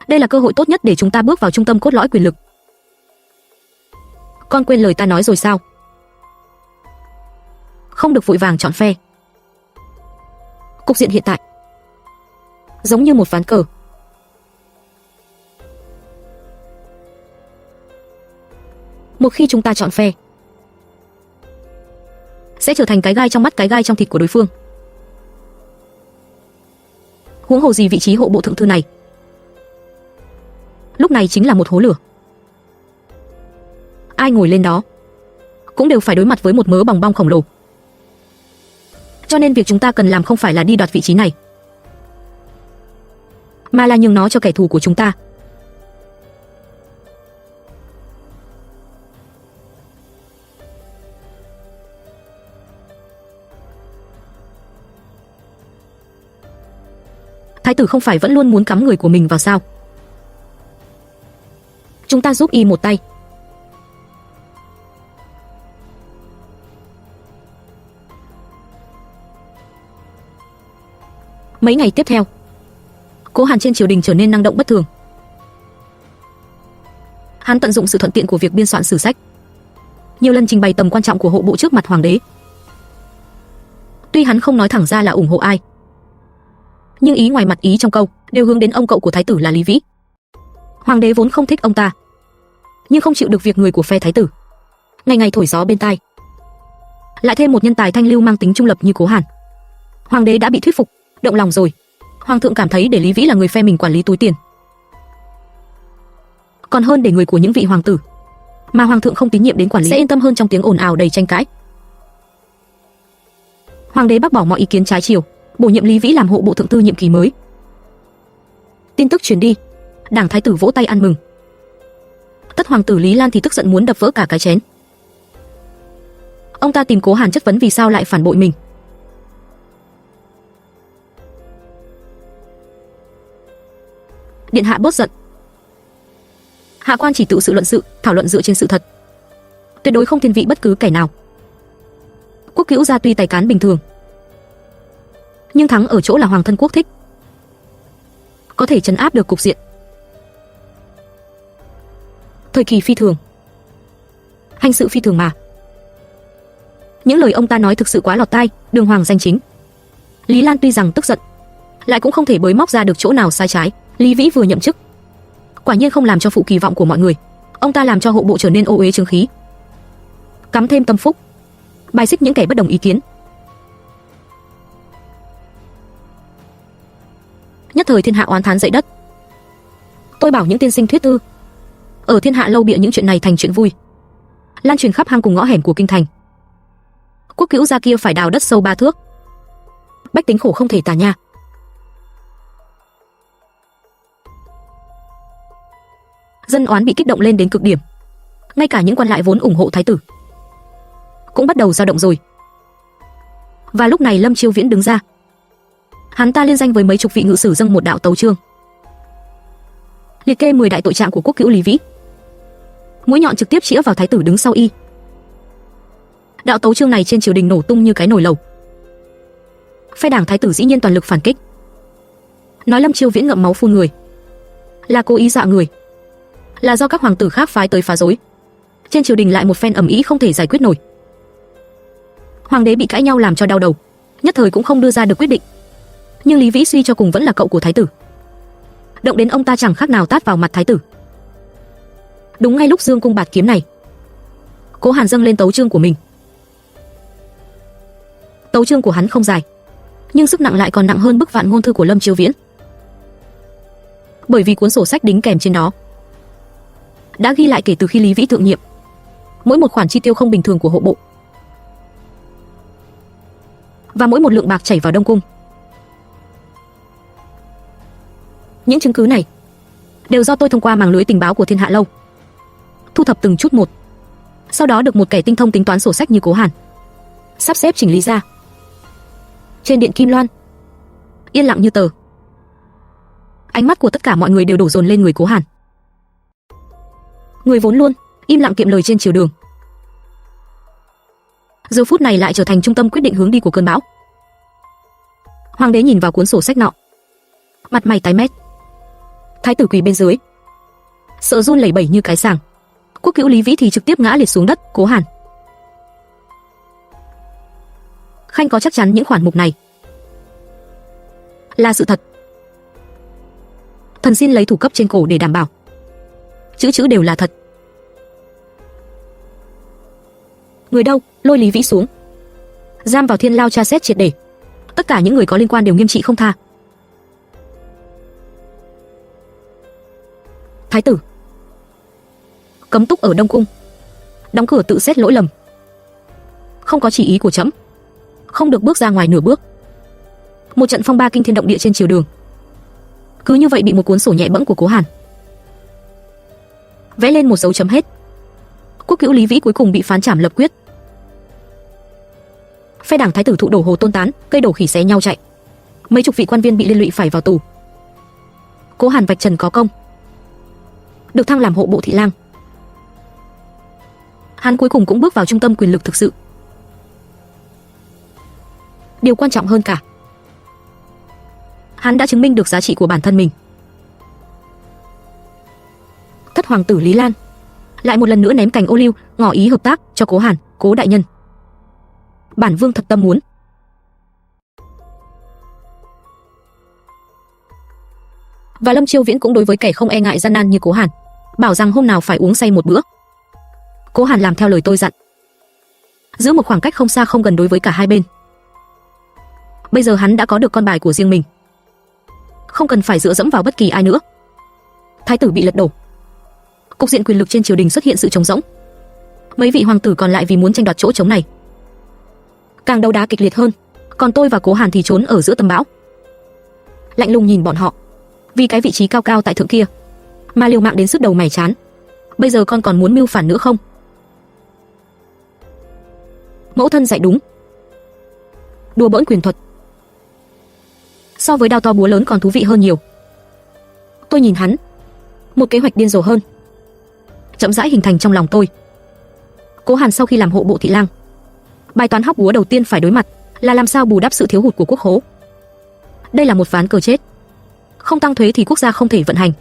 Đây là cơ hội tốt nhất để chúng ta bước vào trung tâm cốt lõi quyền lực. Con quên lời ta nói rồi sao? Không được vội vàng chọn phe. Cục diện hiện tại giống như một ván cờ. Một khi chúng ta chọn phe, sẽ trở thành cái gai trong mắt cái gai trong thịt của đối phương. Huống hồ gì vị trí hộ bộ thượng thư này lúc này chính là một hố lửa. Ai ngồi lên đó cũng đều phải đối mặt với một mớ bòng bong khổng lồ. Cho nên việc chúng ta cần làm không phải là đi đoạt vị trí này, mà là nhường nó cho kẻ thù của chúng ta. Thái tử không phải vẫn luôn muốn cắm người của mình vào sao? Chúng ta giúp y một tay. Mấy ngày tiếp theo, Cố Hàn trên triều đình trở nên năng động bất thường. Hắn tận dụng sự thuận tiện của việc biên soạn sử sách, nhiều lần trình bày tầm quan trọng của hộ bộ trước mặt hoàng đế. Tuy hắn không nói thẳng ra là ủng hộ ai, nhưng ý ngoài mặt ý trong câu đều hướng đến ông cậu của thái tử là Lý Vĩ. Hoàng đế vốn không thích ông ta, nhưng không chịu được việc người của phe thái tử ngày ngày thổi gió bên tai, lại thêm một nhân tài thanh lưu mang tính trung lập như Cố Hàn. Hoàng đế đã bị thuyết phục, động lòng rồi. Hoàng thượng cảm thấy để Lý Vĩ là người phe mình quản lý túi tiền, còn hơn để người của những vị hoàng tử mà hoàng thượng không tín nhiệm đến quản lý, sẽ yên tâm hơn trong tiếng ồn ào đầy tranh cãi. Hoàng đế bác bỏ mọi ý kiến trái chiều, bổ nhiệm Lý Vĩ làm hộ bộ thượng thư nhiệm kỳ mới. Tin tức truyền đi, đảng thái tử vỗ tay ăn mừng. Tất hoàng tử Lý Lan thì tức giận muốn đập vỡ cả cái chén. Ông ta tìm Cố Hàn chất vấn vì sao lại phản bội mình. Điện hạ bớt giận. Hạ quan chỉ tự sự luận sự, thảo luận dựa trên sự thật, tuyệt đối không thiên vị bất cứ kẻ nào. Quốc Cữu gia tuy tài cán bình thường, nhưng thắng ở chỗ là hoàng thân quốc thích, có thể trấn áp được cục diện. Thời kỳ phi thường, hành sự phi thường mà. Những lời ông ta nói thực sự quá lọt tai, đường hoàng danh chính. Lý Lan tuy rằng tức giận, lại cũng không thể bới móc ra được chỗ nào sai trái. Lý Vĩ vừa nhậm chức, quả nhiên không làm cho phụ kỳ vọng của mọi người. Ông ta làm cho hộ bộ trở nên ô uế trướng khí, cắm thêm tâm phúc, bài xích những kẻ bất đồng ý kiến. Nhất thời thiên hạ oán thán dậy đất. Tôi bảo những tiên sinh thuyết thư ở thiên hạ lâu bịa những chuyện này thành chuyện vui, lan truyền khắp hang cùng ngõ hẻm của kinh thành. Quốc Cữu gia kia phải đào đất sâu 3 thước, bách tính khổ không thể tả nha. Dân oán bị kích động lên đến cực điểm, ngay cả những quan lại vốn ủng hộ thái tử cũng bắt đầu dao động rồi. Và lúc này Lâm Chiêu Viễn đứng ra, hắn ta liên danh với mấy chục vị ngự sử dâng một đạo tấu chương, liệt kê 10 đại tội trạng của Quốc Cữu Lý Vĩ, mũi nhọn trực tiếp chĩa vào thái tử đứng sau y. Đạo tấu chương này trên triều đình nổ tung như cái nồi lẩu. Phe đảng thái tử dĩ nhiên toàn lực phản kích, nói Lâm Chiêu Viễn ngậm máu phun người, là cố ý dọa người, là do các hoàng tử khác phái tới phá rối. Trên triều đình lại một phen ầm ĩ không thể giải quyết nổi. Hoàng đế bị cãi nhau làm cho đau đầu, nhất thời cũng không đưa ra được quyết định. Nhưng Lý Vĩ suy cho cùng vẫn là cậu của thái tử, động đến ông ta chẳng khác nào tát vào mặt thái tử. Đúng ngay lúc dương cung bạt kiếm này, Cố Hàn dâng lên tấu chương của mình. Tấu chương của hắn không dài, nhưng sức nặng lại còn nặng hơn bức vạn ngôn thư của Lâm Chiêu Viễn. Bởi vì cuốn sổ sách đính kèm trên đó đã ghi lại kể từ khi Lý Vĩ thượng nhiệm, mỗi một khoản chi tiêu không bình thường của hộ bộ và mỗi một lượng bạc chảy vào Đông Cung. Những chứng cứ này đều do tôi thông qua màng lưới tình báo của Thiên Hạ Lâu thu thập từng chút một, sau đó được một kẻ tinh thông tính toán sổ sách như Cố Hàn sắp xếp chỉnh lý ra. Trên điện Kim Loan yên lặng như tờ, ánh mắt của tất cả mọi người đều đổ dồn lên người Cố Hàn. Người vốn luôn im lặng kiệm lời trên triều đường, giờ phút này lại trở thành trung tâm quyết định hướng đi của cơn bão. Hoàng đế nhìn vào cuốn sổ sách nọ, mặt mày tái mét. Thái tử quỳ bên dưới, sợ run lẩy bẩy như cái sàng. Quốc cữu Lý Vĩ thì trực tiếp ngã liệt xuống đất. Cố Hàn, Khanh có chắc chắn những khoản mục này là sự thật? Thần xin lấy thủ cấp trên cổ để đảm bảo, chữ chữ đều là thật. Người đâu? Lôi Lý Vĩ xuống, giam vào thiên lao tra xét triệt để. Tất cả những người có liên quan đều nghiêm trị không tha. Thái tử cấm túc ở Đông Cung, đóng cửa tự xét lỗi lầm, không có chỉ ý của trẫm, không được bước ra ngoài nửa bước. Một trận phong ba kinh thiên động địa trên triều đường cứ như vậy bị một cuốn sổ nhẹ bẫng của Cố Hàn vẽ lên một dấu chấm hết. Quốc cữu Lý Vĩ cuối cùng bị phán trảm lập quyết. Phe đảng thái tử thụ đổ hồ tôn tán, cây đổ khỉ xé nhau chạy. Mấy chục vị quan viên bị liên lụy phải vào tù. Cố Hàn vạch trần có công, được thăng làm hộ bộ thị lang. Hắn cuối cùng cũng bước vào trung tâm quyền lực thực sự. Điều quan trọng hơn cả, hắn đã chứng minh được giá trị của bản thân mình. Thất hoàng tử Lý Lan lại một lần nữa ném cành ô liu, ngỏ ý hợp tác cho Cố Hàn. Cố đại nhân, bản vương thật tâm muốn. Và Lâm Chiêu Viễn cũng đối với kẻ không e ngại gian nan như Cố Hàn bảo rằng hôm nào phải uống say một bữa. Cố Hàn làm theo lời tôi dặn, giữ một khoảng cách không xa không gần đối với cả hai bên. Bây giờ hắn đã có được con bài của riêng mình, không cần phải dựa dẫm vào bất kỳ ai nữa. Thái tử bị lật đổ, cục diện quyền lực trên triều đình xuất hiện sự trống rỗng. Mấy vị hoàng tử còn lại vì muốn tranh đoạt chỗ trống này càng đấu đá kịch liệt hơn, còn tôi và Cố Hàn thì trốn ở giữa tầm bão, lạnh lùng nhìn bọn họ. Vì cái vị trí cao cao tại thượng kia mà liều mạng đến sứt đầu mẻ chán. Bây giờ con còn muốn mưu phản nữa không? Mẫu thân dạy đúng, đùa bỡn quyền thuật so với đao to búa lớn còn thú vị hơn nhiều. Tôi nhìn hắn, một kế hoạch điên rồ hơn chậm rãi hình thành trong lòng tôi. Cố Hàn sau khi làm hộ bộ thị lang, bài toán hóc búa đầu tiên phải đối mặt là làm sao bù đắp sự thiếu hụt của quốc khố. Đây là một ván cờ chết, không tăng thuế thì quốc gia không thể vận hành.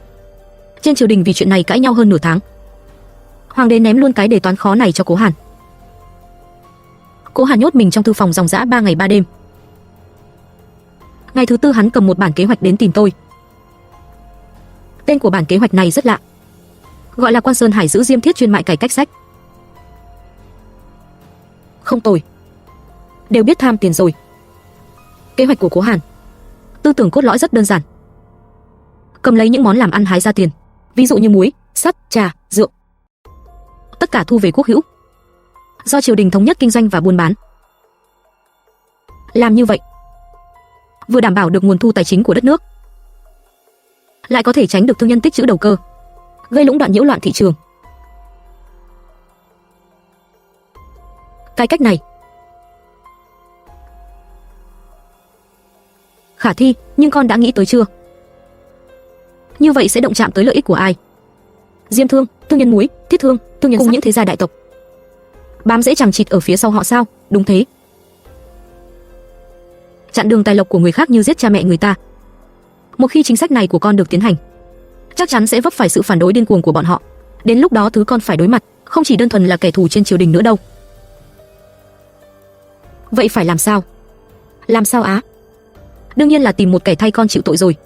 Trên triều đình vì chuyện này cãi nhau hơn nửa tháng. Hoàng đế ném luôn cái đề toán khó này cho Cố Hàn. Cố Hàn nhốt mình trong thư phòng dòng dã 3 ngày 3 đêm. Ngày thứ tư hắn cầm một bản kế hoạch đến tìm tôi. Tên của bản kế hoạch này rất lạ, gọi là Quan Sơn Hải giữ Diêm Thiết chuyên mại cải cách sách. Không tồi, đều biết tham tiền rồi. Kế hoạch của Cố Hàn, tư tưởng cốt lõi rất đơn giản. Cầm lấy những món làm ăn hái ra tiền, ví dụ như muối, sắt, trà, rượu, tất cả thu về quốc hữu, do triều đình thống nhất kinh doanh và buôn bán. Làm như vậy, vừa đảm bảo được nguồn thu tài chính của đất nước, lại có thể tránh được thương nhân tích trữ đầu cơ, gây lũng đoạn nhiễu loạn thị trường. Cái cách này khả thi, nhưng con đã nghĩ tới chưa? Như vậy sẽ động chạm tới lợi ích của ai? Diêm Thương, thương nhân muối, Thiết Thương, thương nhân cùng những thế gia đại tộc bám rễ chằng chịt ở phía sau họ sao? Đúng thế. chặn đường tài lộc của người khác như giết cha mẹ người ta. Một khi chính sách này của con được tiến hành, chắc chắn sẽ vấp phải sự phản đối điên cuồng của bọn họ. Đến lúc đó thứ con phải đối mặt không chỉ đơn thuần là kẻ thù trên triều đình nữa đâu. Vậy phải làm sao? Làm sao á? Đương nhiên là tìm một kẻ thay con chịu tội rồi.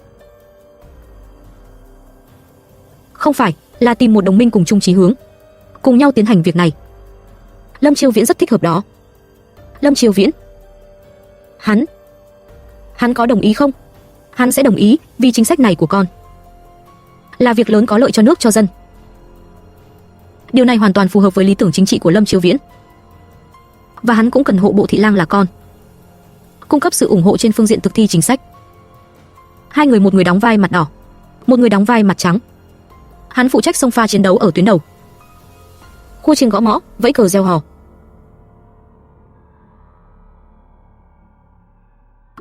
Không phải, là tìm một đồng minh cùng chung chí hướng, cùng nhau tiến hành việc này. Lâm Chiêu Viễn rất thích hợp đó. Lâm Chiêu Viễn? Hắn có đồng ý không? Hắn sẽ đồng ý, vì chính sách này của con là việc lớn có lợi cho nước cho dân. Điều này hoàn toàn phù hợp với lý tưởng chính trị của Lâm Chiêu Viễn. Và hắn cũng cần hộ bộ thị lang là con, cung cấp sự ủng hộ trên phương diện thực thi chính sách. Hai người, một người đóng vai mặt đỏ, một người đóng vai mặt trắng. Hắn phụ trách xông pha chiến đấu ở tuyến đầu, khua chiêng gõ mõ, vẫy cờ reo hò.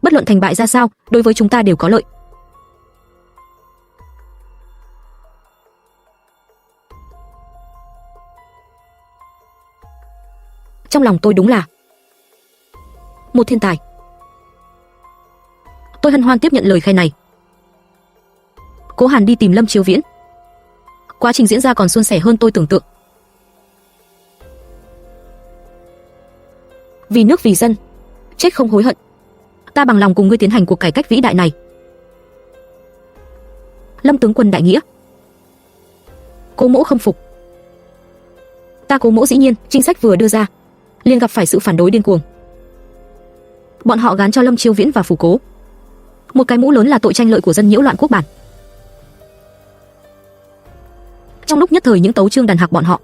Bất luận thành bại ra sao, đối với chúng ta đều có lợi. Trong lòng tôi đúng là một thiên tài. Tôi hân hoan tiếp nhận lời khen này. Cố Hàn đi tìm Lâm Chiêu Viễn. Quá trình diễn ra còn suôn sẻ hơn tôi tưởng tượng. Vì nước vì dân, chết không hối hận. Ta bằng lòng cùng ngươi tiến hành cuộc cải cách vĩ đại này. Lâm tướng quân đại nghĩa. Cố mỗ khâm phục. Ta Cố mỗ dĩ nhiên, chính sách vừa đưa ra liền gặp phải sự phản đối điên cuồng. Bọn họ gán cho Lâm Chiêu Viễn và phủ cố một cái mũ lớn là tội tranh lợi của dân, nhiễu loạn quốc bản. Trong lúc nhất thời, những tấu chương đàn hạc bọn họ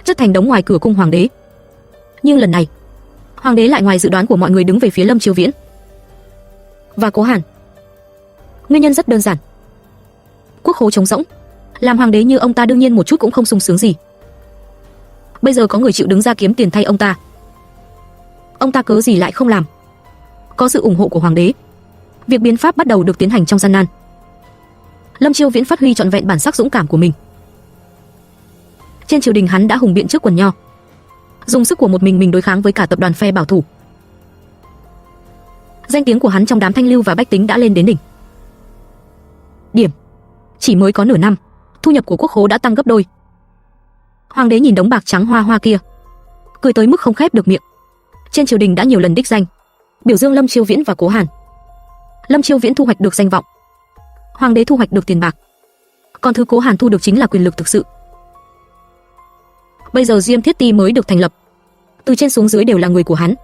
chất thành đống ngoài cửa cung hoàng đế. Nhưng lần này, hoàng đế lại ngoài dự đoán của mọi người đứng về phía Lâm Chiêu Viễn và Cố Hàn. Nguyên nhân rất đơn giản. Quốc khố trống rỗng, làm hoàng đế như ông ta đương nhiên một chút cũng không sung sướng gì. Bây giờ có người chịu đứng ra kiếm tiền thay ông ta cớ gì lại không làm? Có sự ủng hộ của hoàng đế, việc biến pháp bắt đầu được tiến hành trong gian nan. Lâm Chiêu Viễn phát huy trọn vẹn bản sắc dũng cảm của mình. Trên triều đình hắn đã hùng biện trước quần nho, dùng sức của một mình đối kháng với cả tập đoàn phe bảo thủ. Danh tiếng của hắn trong đám thanh lưu và bách tính đã lên đến đỉnh điểm. Chỉ mới có nửa năm, thu nhập của quốc khố đã tăng gấp đôi. Hoàng đế nhìn đống bạc trắng hoa hoa kia, cười tới mức không khép được miệng. Trên triều đình đã nhiều lần đích danh biểu dương Lâm Chiêu Viễn và Cố Hàn. Lâm Chiêu Viễn thu hoạch được danh vọng, hoàng đế thu hoạch được tiền bạc, còn thứ Cố Hàn thu được chính là quyền lực thực sự. Bây giờ Diêm Thiết Ti mới được thành lập, từ trên xuống dưới đều là người của hắn.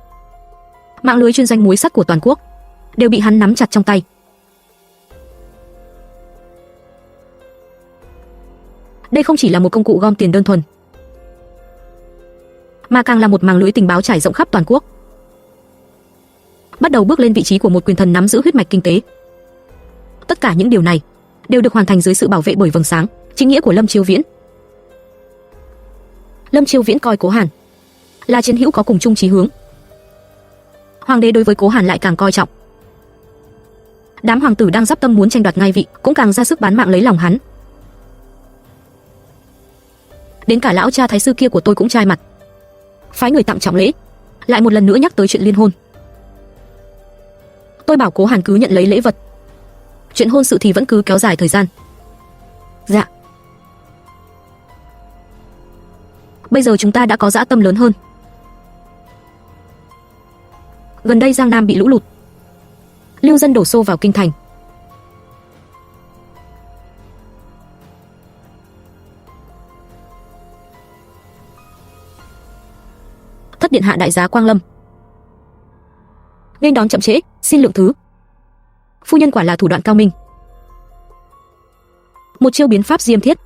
Mạng lưới chuyên doanh muối sắt của toàn quốc đều bị hắn nắm chặt trong tay. Đây không chỉ là một công cụ gom tiền đơn thuần, mà càng là một mạng lưới tình báo trải rộng khắp toàn quốc, bắt đầu bước lên vị trí của một quyền thần nắm giữ huyết mạch kinh tế. Tất cả những điều này đều được hoàn thành dưới sự bảo vệ bởi vầng sáng chính nghĩa của Lâm Chiêu Viễn. Lâm Chiêu Viễn coi Cố Hàn là chiến hữu có cùng chung chí hướng. Hoàng đế đối với Cố Hàn lại càng coi trọng. Đám hoàng tử đang dắp tâm muốn tranh đoạt ngai vị cũng càng ra sức bán mạng lấy lòng hắn. Đến cả lão cha thái sư kia của tôi cũng chai mặt, phái người tặng trọng lễ, lại một lần nữa nhắc tới chuyện liên hôn. Tôi bảo Cố Hàn cứ nhận lấy lễ vật, chuyện hôn sự thì vẫn cứ kéo dài thời gian. Dạ. Bây giờ chúng ta đã có dã tâm lớn hơn. Gần đây Giang Nam bị lũ lụt, lưu dân đổ xô vào kinh thành. Thất điện hạ đại giá Quang Lâm nên đón chậm trễ, xin lượng thứ. Phu nhân quả là thủ đoạn cao minh. Một chiêu biến pháp Diêm Thiết,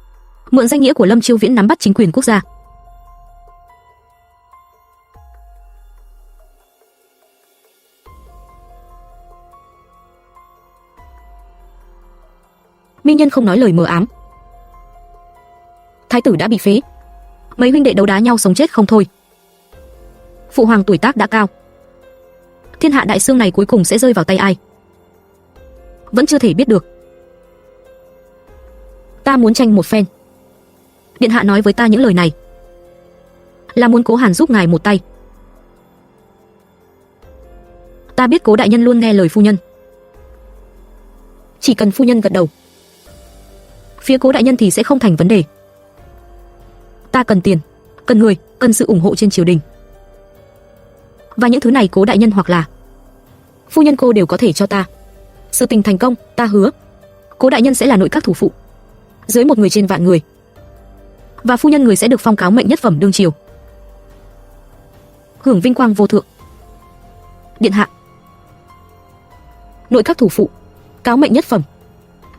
mượn danh nghĩa của Lâm Chiêu Viễn nắm bắt chính quyền quốc gia. Minh nhân không nói lời mờ ám. Thái tử đã bị phế, mấy huynh đệ đấu đá nhau sống chết không thôi. Phụ hoàng tuổi tác đã cao, thiên hạ đại xương này cuối cùng sẽ rơi vào tay ai, vẫn chưa thể biết được. Ta muốn tranh một phen. Điện hạ nói với ta những lời này là muốn Cố Hàn giúp ngài một tay. Ta biết Cố đại nhân luôn nghe lời phu nhân. Chỉ cần phu nhân gật đầu, phía Cố đại nhân thì sẽ không thành vấn đề. Ta cần tiền, cần người, cần sự ủng hộ trên triều đình. Và những thứ này Cố đại nhân hoặc là phu nhân cô đều có thể cho ta. Sự tình thành công, ta hứa Cố đại nhân sẽ là nội các thủ phụ, dưới một người trên vạn người. Và phu nhân người sẽ được phong cáo mệnh nhất phẩm đương triều, hưởng vinh quang vô thượng. Điện hạ, nội các thủ phụ, cáo mệnh nhất phẩm,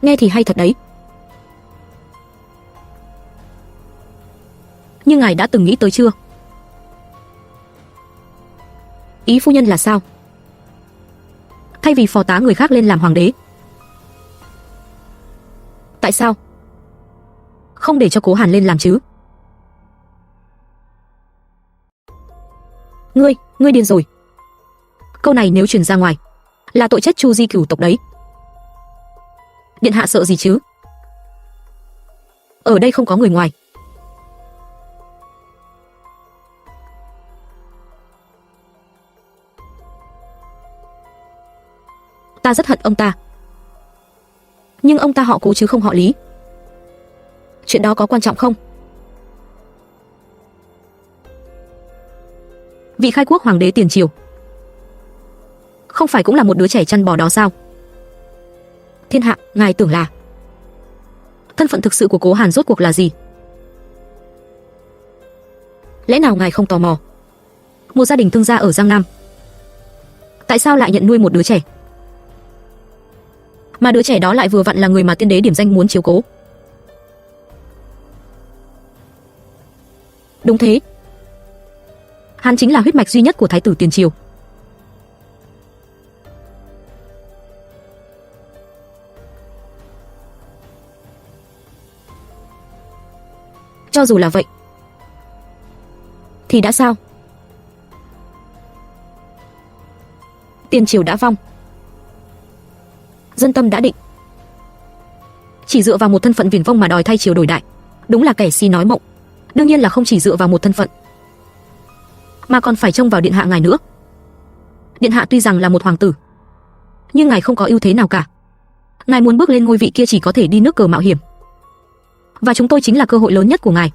nghe thì hay thật đấy. Nhưng ngài đã từng nghĩ tới chưa? Ý phu nhân là sao? Thay vì phò tá người khác lên làm hoàng đế, tại sao không để cho Cố Hàn lên làm chứ? Ngươi điên rồi. Câu này nếu truyền ra ngoài là tội chết Chu Di cửu tộc đấy. Điện hạ sợ gì chứ? Ở đây không có người ngoài. Ta rất hận ông ta. Nhưng ông ta họ Cố chứ không họ Lý. Chuyện đó có quan trọng không? Vị khai quốc hoàng đế tiền triều không phải cũng là một đứa trẻ chăn bò đó sao? Thiên hạ, ngài tưởng là thân phận thực sự của Cố Hàn rốt cuộc là gì? Lẽ nào ngài không tò mò? Một gia đình thương gia ở Giang Nam, tại sao lại nhận nuôi một đứa trẻ? Mà đứa trẻ đó lại vừa vặn là người mà tiên đế điểm danh muốn chiếu cố. Đúng thế. Hắn chính là huyết mạch duy nhất của thái tử tiền triều. Cho dù là vậy, thì đã sao? Tiền triều đã vong, dân tâm đã định. Chỉ dựa vào một thân phận viển vông mà đòi thay triều đổi đại, đúng là kẻ si nói mộng. Đương nhiên là không chỉ dựa vào một thân phận, mà còn phải trông vào điện hạ ngài nữa. Điện hạ tuy rằng là một hoàng tử, nhưng ngài không có ưu thế nào cả. Ngài muốn bước lên ngôi vị kia chỉ có thể đi nước cờ mạo hiểm. Và chúng tôi chính là cơ hội lớn nhất của ngài.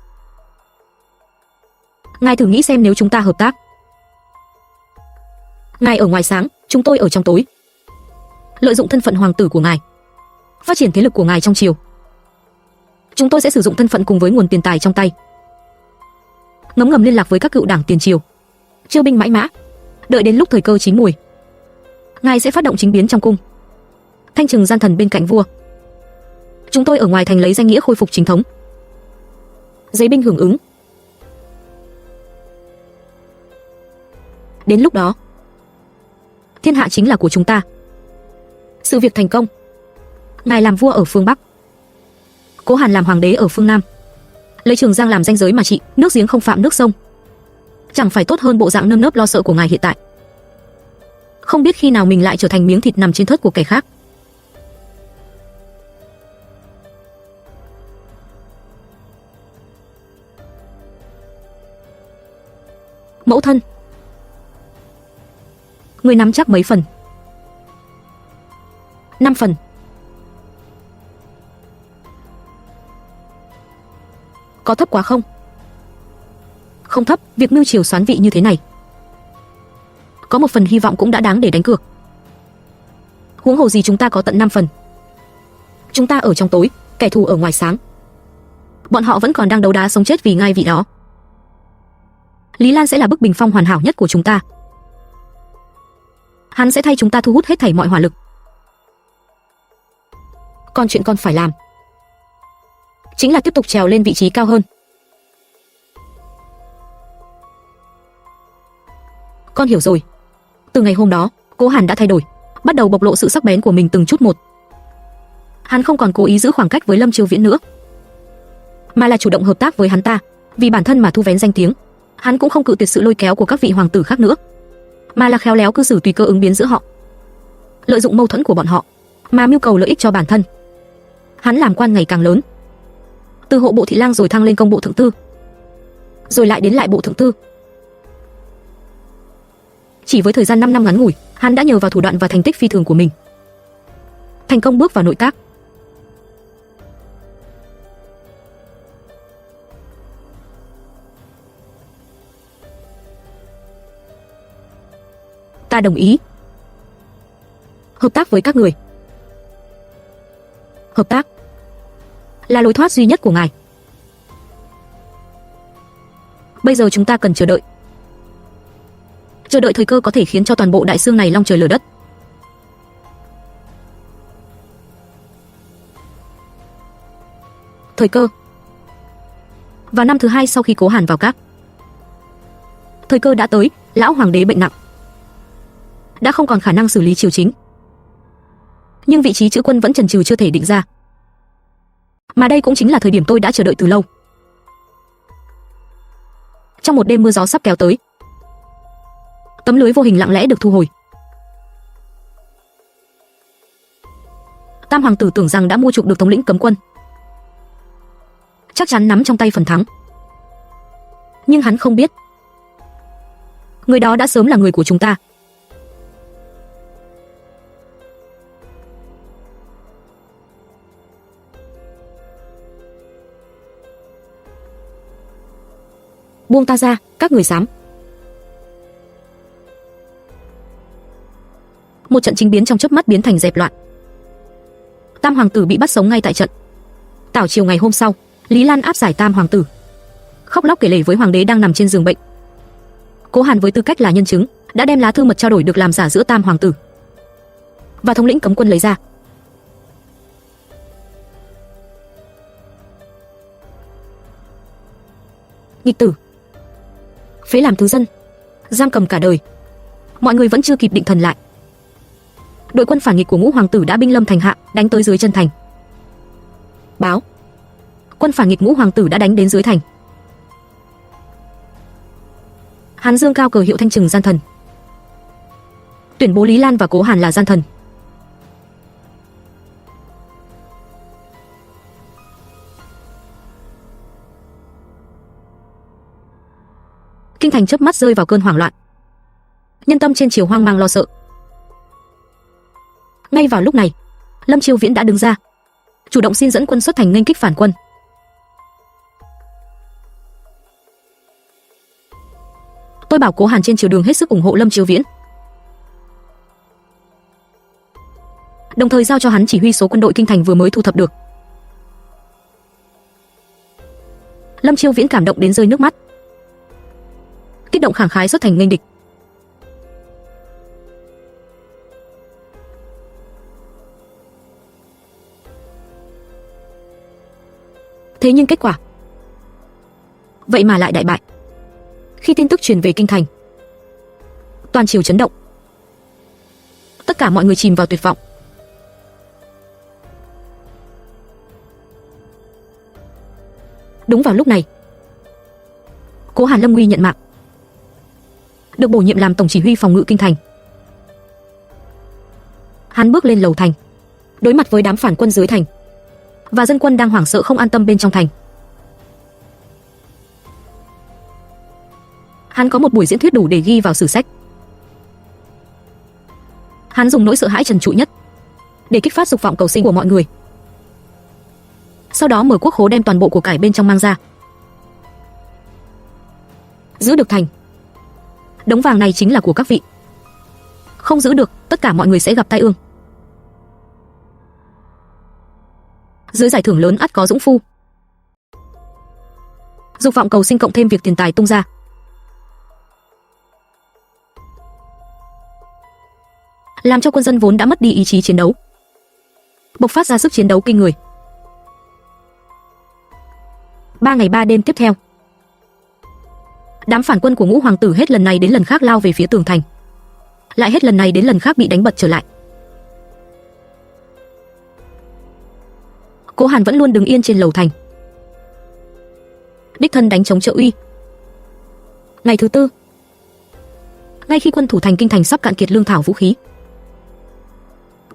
Ngài thử nghĩ xem nếu chúng ta hợp tác. Ngài ở ngoài sáng, chúng tôi ở trong tối. Lợi dụng thân phận hoàng tử của ngài, phát triển thế lực của ngài trong triều. Chúng tôi sẽ sử dụng thân phận cùng với nguồn tiền tài trong tay, ngấm ngầm liên lạc với các cựu đảng tiền triều, chiêu binh mãi mã. Đợi đến lúc thời cơ chín muồi, ngài sẽ phát động chính biến trong cung, thanh trừng gian thần bên cạnh vua. Chúng tôi ở ngoài thành lấy danh nghĩa khôi phục chính thống, giấy binh hưởng ứng. Đến lúc đó, thiên hạ chính là của chúng ta. Sự việc thành công, ngài làm vua ở phương Bắc, Cố Hàn làm hoàng đế ở phương Nam, lấy Trường Giang làm ranh giới mà trị, nước giếng không phạm nước sông. Chẳng phải tốt hơn bộ dạng nơm nớp lo sợ của ngài hiện tại? Không biết khi nào mình lại trở thành miếng thịt nằm trên thớt của kẻ khác. Mẫu thân, người nắm chắc mấy phần? 5 phần. Có thấp quá không? Không thấp, việc mưu triều xoán vị như thế này, có 1 phần hy vọng cũng đã đáng để đánh cược. Huống hồ gì chúng ta có tận 5 phần. Chúng ta ở trong tối, kẻ thù ở ngoài sáng. Bọn họ vẫn còn đang đấu đá sống chết vì ngai vị đó. Lý Lan sẽ là bức bình phong hoàn hảo nhất của chúng ta. Hắn sẽ thay chúng ta thu hút hết thảy mọi hỏa lực. Còn chuyện con phải làm chính là tiếp tục trèo lên vị trí cao hơn. Con hiểu rồi. Từ ngày hôm đó, Cố Hàn đã thay đổi, bắt đầu bộc lộ sự sắc bén của mình từng chút một. Hắn không còn cố ý giữ khoảng cách với Lâm Chiêu Viễn nữa, mà là chủ động hợp tác với hắn ta, vì bản thân mà thu vén danh tiếng. Hắn cũng không cự tuyệt sự lôi kéo của các vị hoàng tử khác nữa, mà là khéo léo cư xử tùy cơ ứng biến giữa họ, lợi dụng mâu thuẫn của bọn họ mà mưu cầu lợi ích cho bản thân. Hắn làm quan ngày càng lớn, từ hộ bộ thị lang rồi thăng lên công bộ thượng thư, rồi lại đến lại bộ thượng thư. Chỉ với thời gian 5 năm ngắn ngủi, hắn đã nhờ vào thủ đoạn và thành tích phi thường của mình, thành công bước vào nội các. Ta đồng ý hợp tác với các người. Hợp tác là lối thoát duy nhất của ngài. Bây giờ chúng ta cần chờ đợi. Chờ đợi thời cơ có thể khiến cho toàn bộ đại xương này long trời lở đất. Thời cơ. Vào năm thứ 2 sau khi Cố Hàn vào các, thời cơ đã tới. Lão hoàng đế bệnh nặng, đã không còn khả năng xử lý triều chính, nhưng vị trí chữ quân vẫn chần chừ chưa thể định ra. Mà đây cũng chính là thời điểm tôi đã chờ đợi từ lâu. Trong một đêm mưa gió sắp kéo tới, tấm lưới vô hình lặng lẽ được thu hồi. Tam hoàng tử tưởng rằng đã mua chuộc được thống lĩnh cấm quân, chắc chắn nắm trong tay phần thắng. Nhưng hắn không biết, người đó đã sớm là người của chúng ta. Buông ta ra, các người dám. Một trận chính biến trong chớp mắt biến thành dẹp loạn. Tam hoàng tử bị bắt sống ngay tại trận. Tảo chiều ngày hôm sau, Lý Lan áp giải Tam hoàng tử, khóc lóc kể lể với hoàng đế đang nằm trên giường bệnh. Cố Hàn với tư cách là nhân chứng, đã đem lá thư mật trao đổi được làm giả giữa Tam hoàng tử và thống lĩnh cấm quân lấy ra. Nghịch tử, phế làm thứ dân, giam cầm cả đời. Mọi người vẫn chưa kịp định thần lại, đội quân phản nghịch của Ngũ hoàng tử đã binh lâm thành hạ, đánh tới dưới chân thành. Báo, quân phản nghịch Ngũ hoàng tử đã đánh đến dưới thành. Hắn dương cao cờ hiệu thanh trừng gian thần, tuyển bố Lý Lan và Cố Hàn là gian thần. Kinh thành chớp mắt rơi vào cơn hoảng loạn, nhân tâm trên triều hoang mang lo sợ. Ngay vào lúc này, Lâm Chiêu Viễn đã đứng ra, chủ động xin dẫn quân xuất thành nghênh kích phản quân. Tôi bảo Cố Hàn trên triều đường hết sức ủng hộ Lâm Chiêu Viễn, đồng thời giao cho hắn chỉ huy số quân đội kinh thành vừa mới thu thập được. Lâm Chiêu Viễn cảm động đến rơi nước mắt, kích động khẳng khái xuất thành nghênh địch. Thế nhưng kết quả vậy mà lại đại bại. Khi tin tức truyền về kinh thành, toàn triều chấn động, tất cả mọi người chìm vào tuyệt vọng. Đúng vào lúc này, Cố Hàn lâm nguy nhận mạng, được bổ nhiệm làm tổng chỉ huy phòng ngự kinh thành. Hắn bước lên lầu thành, đối mặt với đám phản quân dưới thành và dân quân đang hoảng sợ không an tâm bên trong thành. Hắn có một buổi diễn thuyết đủ để ghi vào sử sách. Hắn dùng nỗi sợ hãi trần trụi nhất để kích phát dục vọng cầu sinh của mọi người. Sau đó mở quốc khố đem toàn bộ của cải bên trong mang ra. Giữ được thành, đống vàng này chính là của các vị. Không giữ được, tất cả mọi người sẽ gặp tai ương. Dưới giải thưởng lớn ắt có dũng phu. Dục vọng cầu sinh cộng thêm việc tiền tài tung ra, làm cho quân dân vốn đã mất đi ý chí chiến đấu bộc phát ra sức chiến đấu kinh người. 3 ngày 3 đêm tiếp theo, đám phản quân của Ngũ hoàng tử hết lần này đến lần khác lao về phía tường thành, lại hết lần này đến lần khác bị đánh bật trở lại. Cố Hàn vẫn luôn đứng yên trên lầu thành, đích thân đánh chống trợ uy. Ngày thứ tư, ngay khi quân thủ thành kinh thành sắp cạn kiệt lương thảo vũ khí,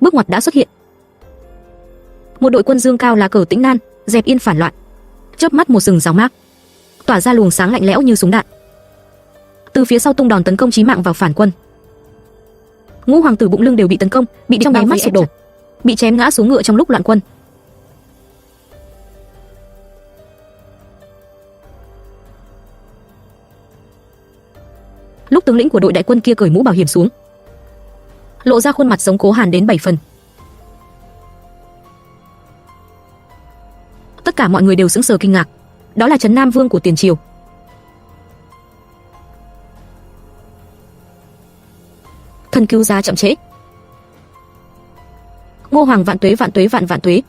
bước ngoặt đã xuất hiện. Một đội quân dương cao lá cờ Tĩnh Nan, dẹp yên phản loạn, chớp mắt một rừng rào mác, tỏa ra luồng sáng lạnh lẽo như súng đạn. Từ phía sau tung đòn tấn công chí mạng vào phản quân, Ngũ hoàng tử bụng lưng đều bị tấn công, bị trong nháy mắt sụp đổ, bị chém ngã xuống ngựa trong lúc loạn quân. Lúc tướng lĩnh của đội đại quân kia cởi mũ bảo hiểm xuống, lộ ra khuôn mặt giống Cố Hàn đến 7 phần. Tất cả mọi người đều sững sờ kinh ngạc. Đó là Trấn Nam Vương của tiền triều. Thần cứu giá chậm trễ. Ngô Hoàng vạn tuế vạn tuế vạn vạn tuế.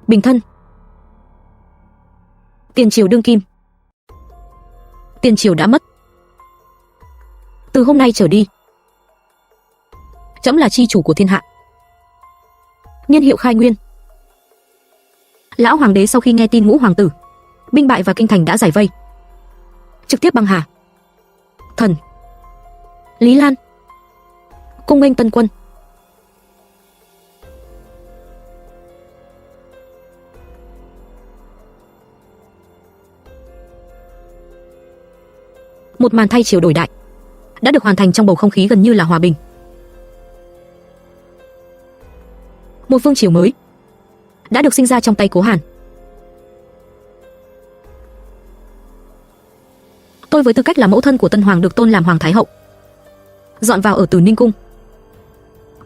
Bình thân. Tiền triều đương kim. Tiền triều đã mất. Từ hôm nay trở đi, trẫm là chi chủ của thiên hạ. Niên hiệu Khai Nguyên. Lão hoàng đế sau khi nghe tin Ngũ hoàng tử binh bại và kinh thành đã giải vây, trực tiếp băng hà. Thần Lý Lan cung nghênh tân quân. Một màn thay triều đổi đại đã được hoàn thành trong bầu không khí gần như là hòa bình. Một vương triều mới đã được sinh ra trong tay Cố Hàn. Tôi với tư cách là mẫu thân của tân hoàng được tôn làm hoàng thái hậu, dọn vào ở Từ Ninh cung.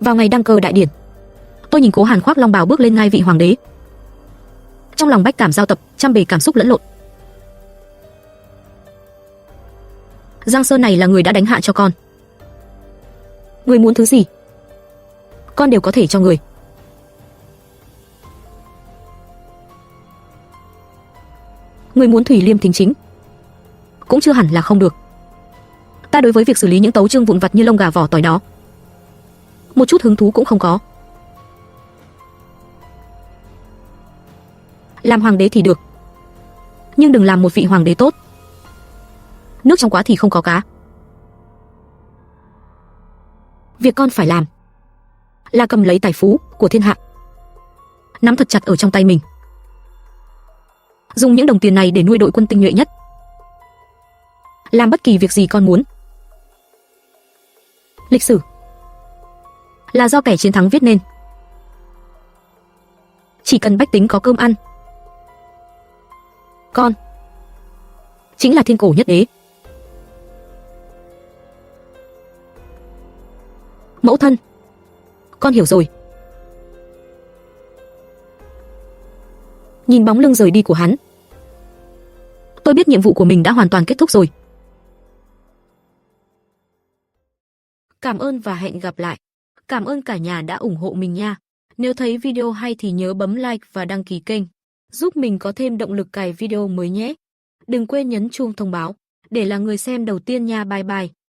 Vào ngày đăng cơ đại điển, tôi nhìn Cố Hàn khoác long bào bước lên ngai vị hoàng đế. Trong lòng bách cảm giao tập, trăm bề cảm xúc lẫn lộn. Giang Sơn này là người đã đánh hạ cho con. Người muốn thứ gì, con đều có thể cho người. Người muốn Thủy Liêm thính chính, cũng chưa hẳn là không được. Ta đối với việc xử lý những tấu chương vụn vặt như lông gà vỏ tỏi đó, một chút hứng thú cũng không có. Làm hoàng đế thì được, nhưng đừng làm một vị hoàng đế tốt. Nước trong quá thì không có cá. Việc con phải làm là cầm lấy tài phú của thiên hạ, nắm thật chặt ở trong tay mình. Dùng những đồng tiền này để nuôi đội quân tinh nhuệ nhất, làm bất kỳ việc gì con muốn. Lịch sử là do kẻ chiến thắng viết nên. Chỉ cần bách tính có cơm ăn, con chính là thiên cổ nhất đế. Mẫu thân, con hiểu rồi. Nhìn bóng lưng rời đi của hắn, tôi biết nhiệm vụ của mình đã hoàn toàn kết thúc rồi. Cảm ơn và hẹn gặp lại. Cảm ơn cả nhà đã ủng hộ mình nha. Nếu thấy video hay thì nhớ bấm like và đăng ký kênh, giúp mình có thêm động lực cày video mới nhé. Đừng quên nhấn chuông thông báo để là người xem đầu tiên nha. Bye bye.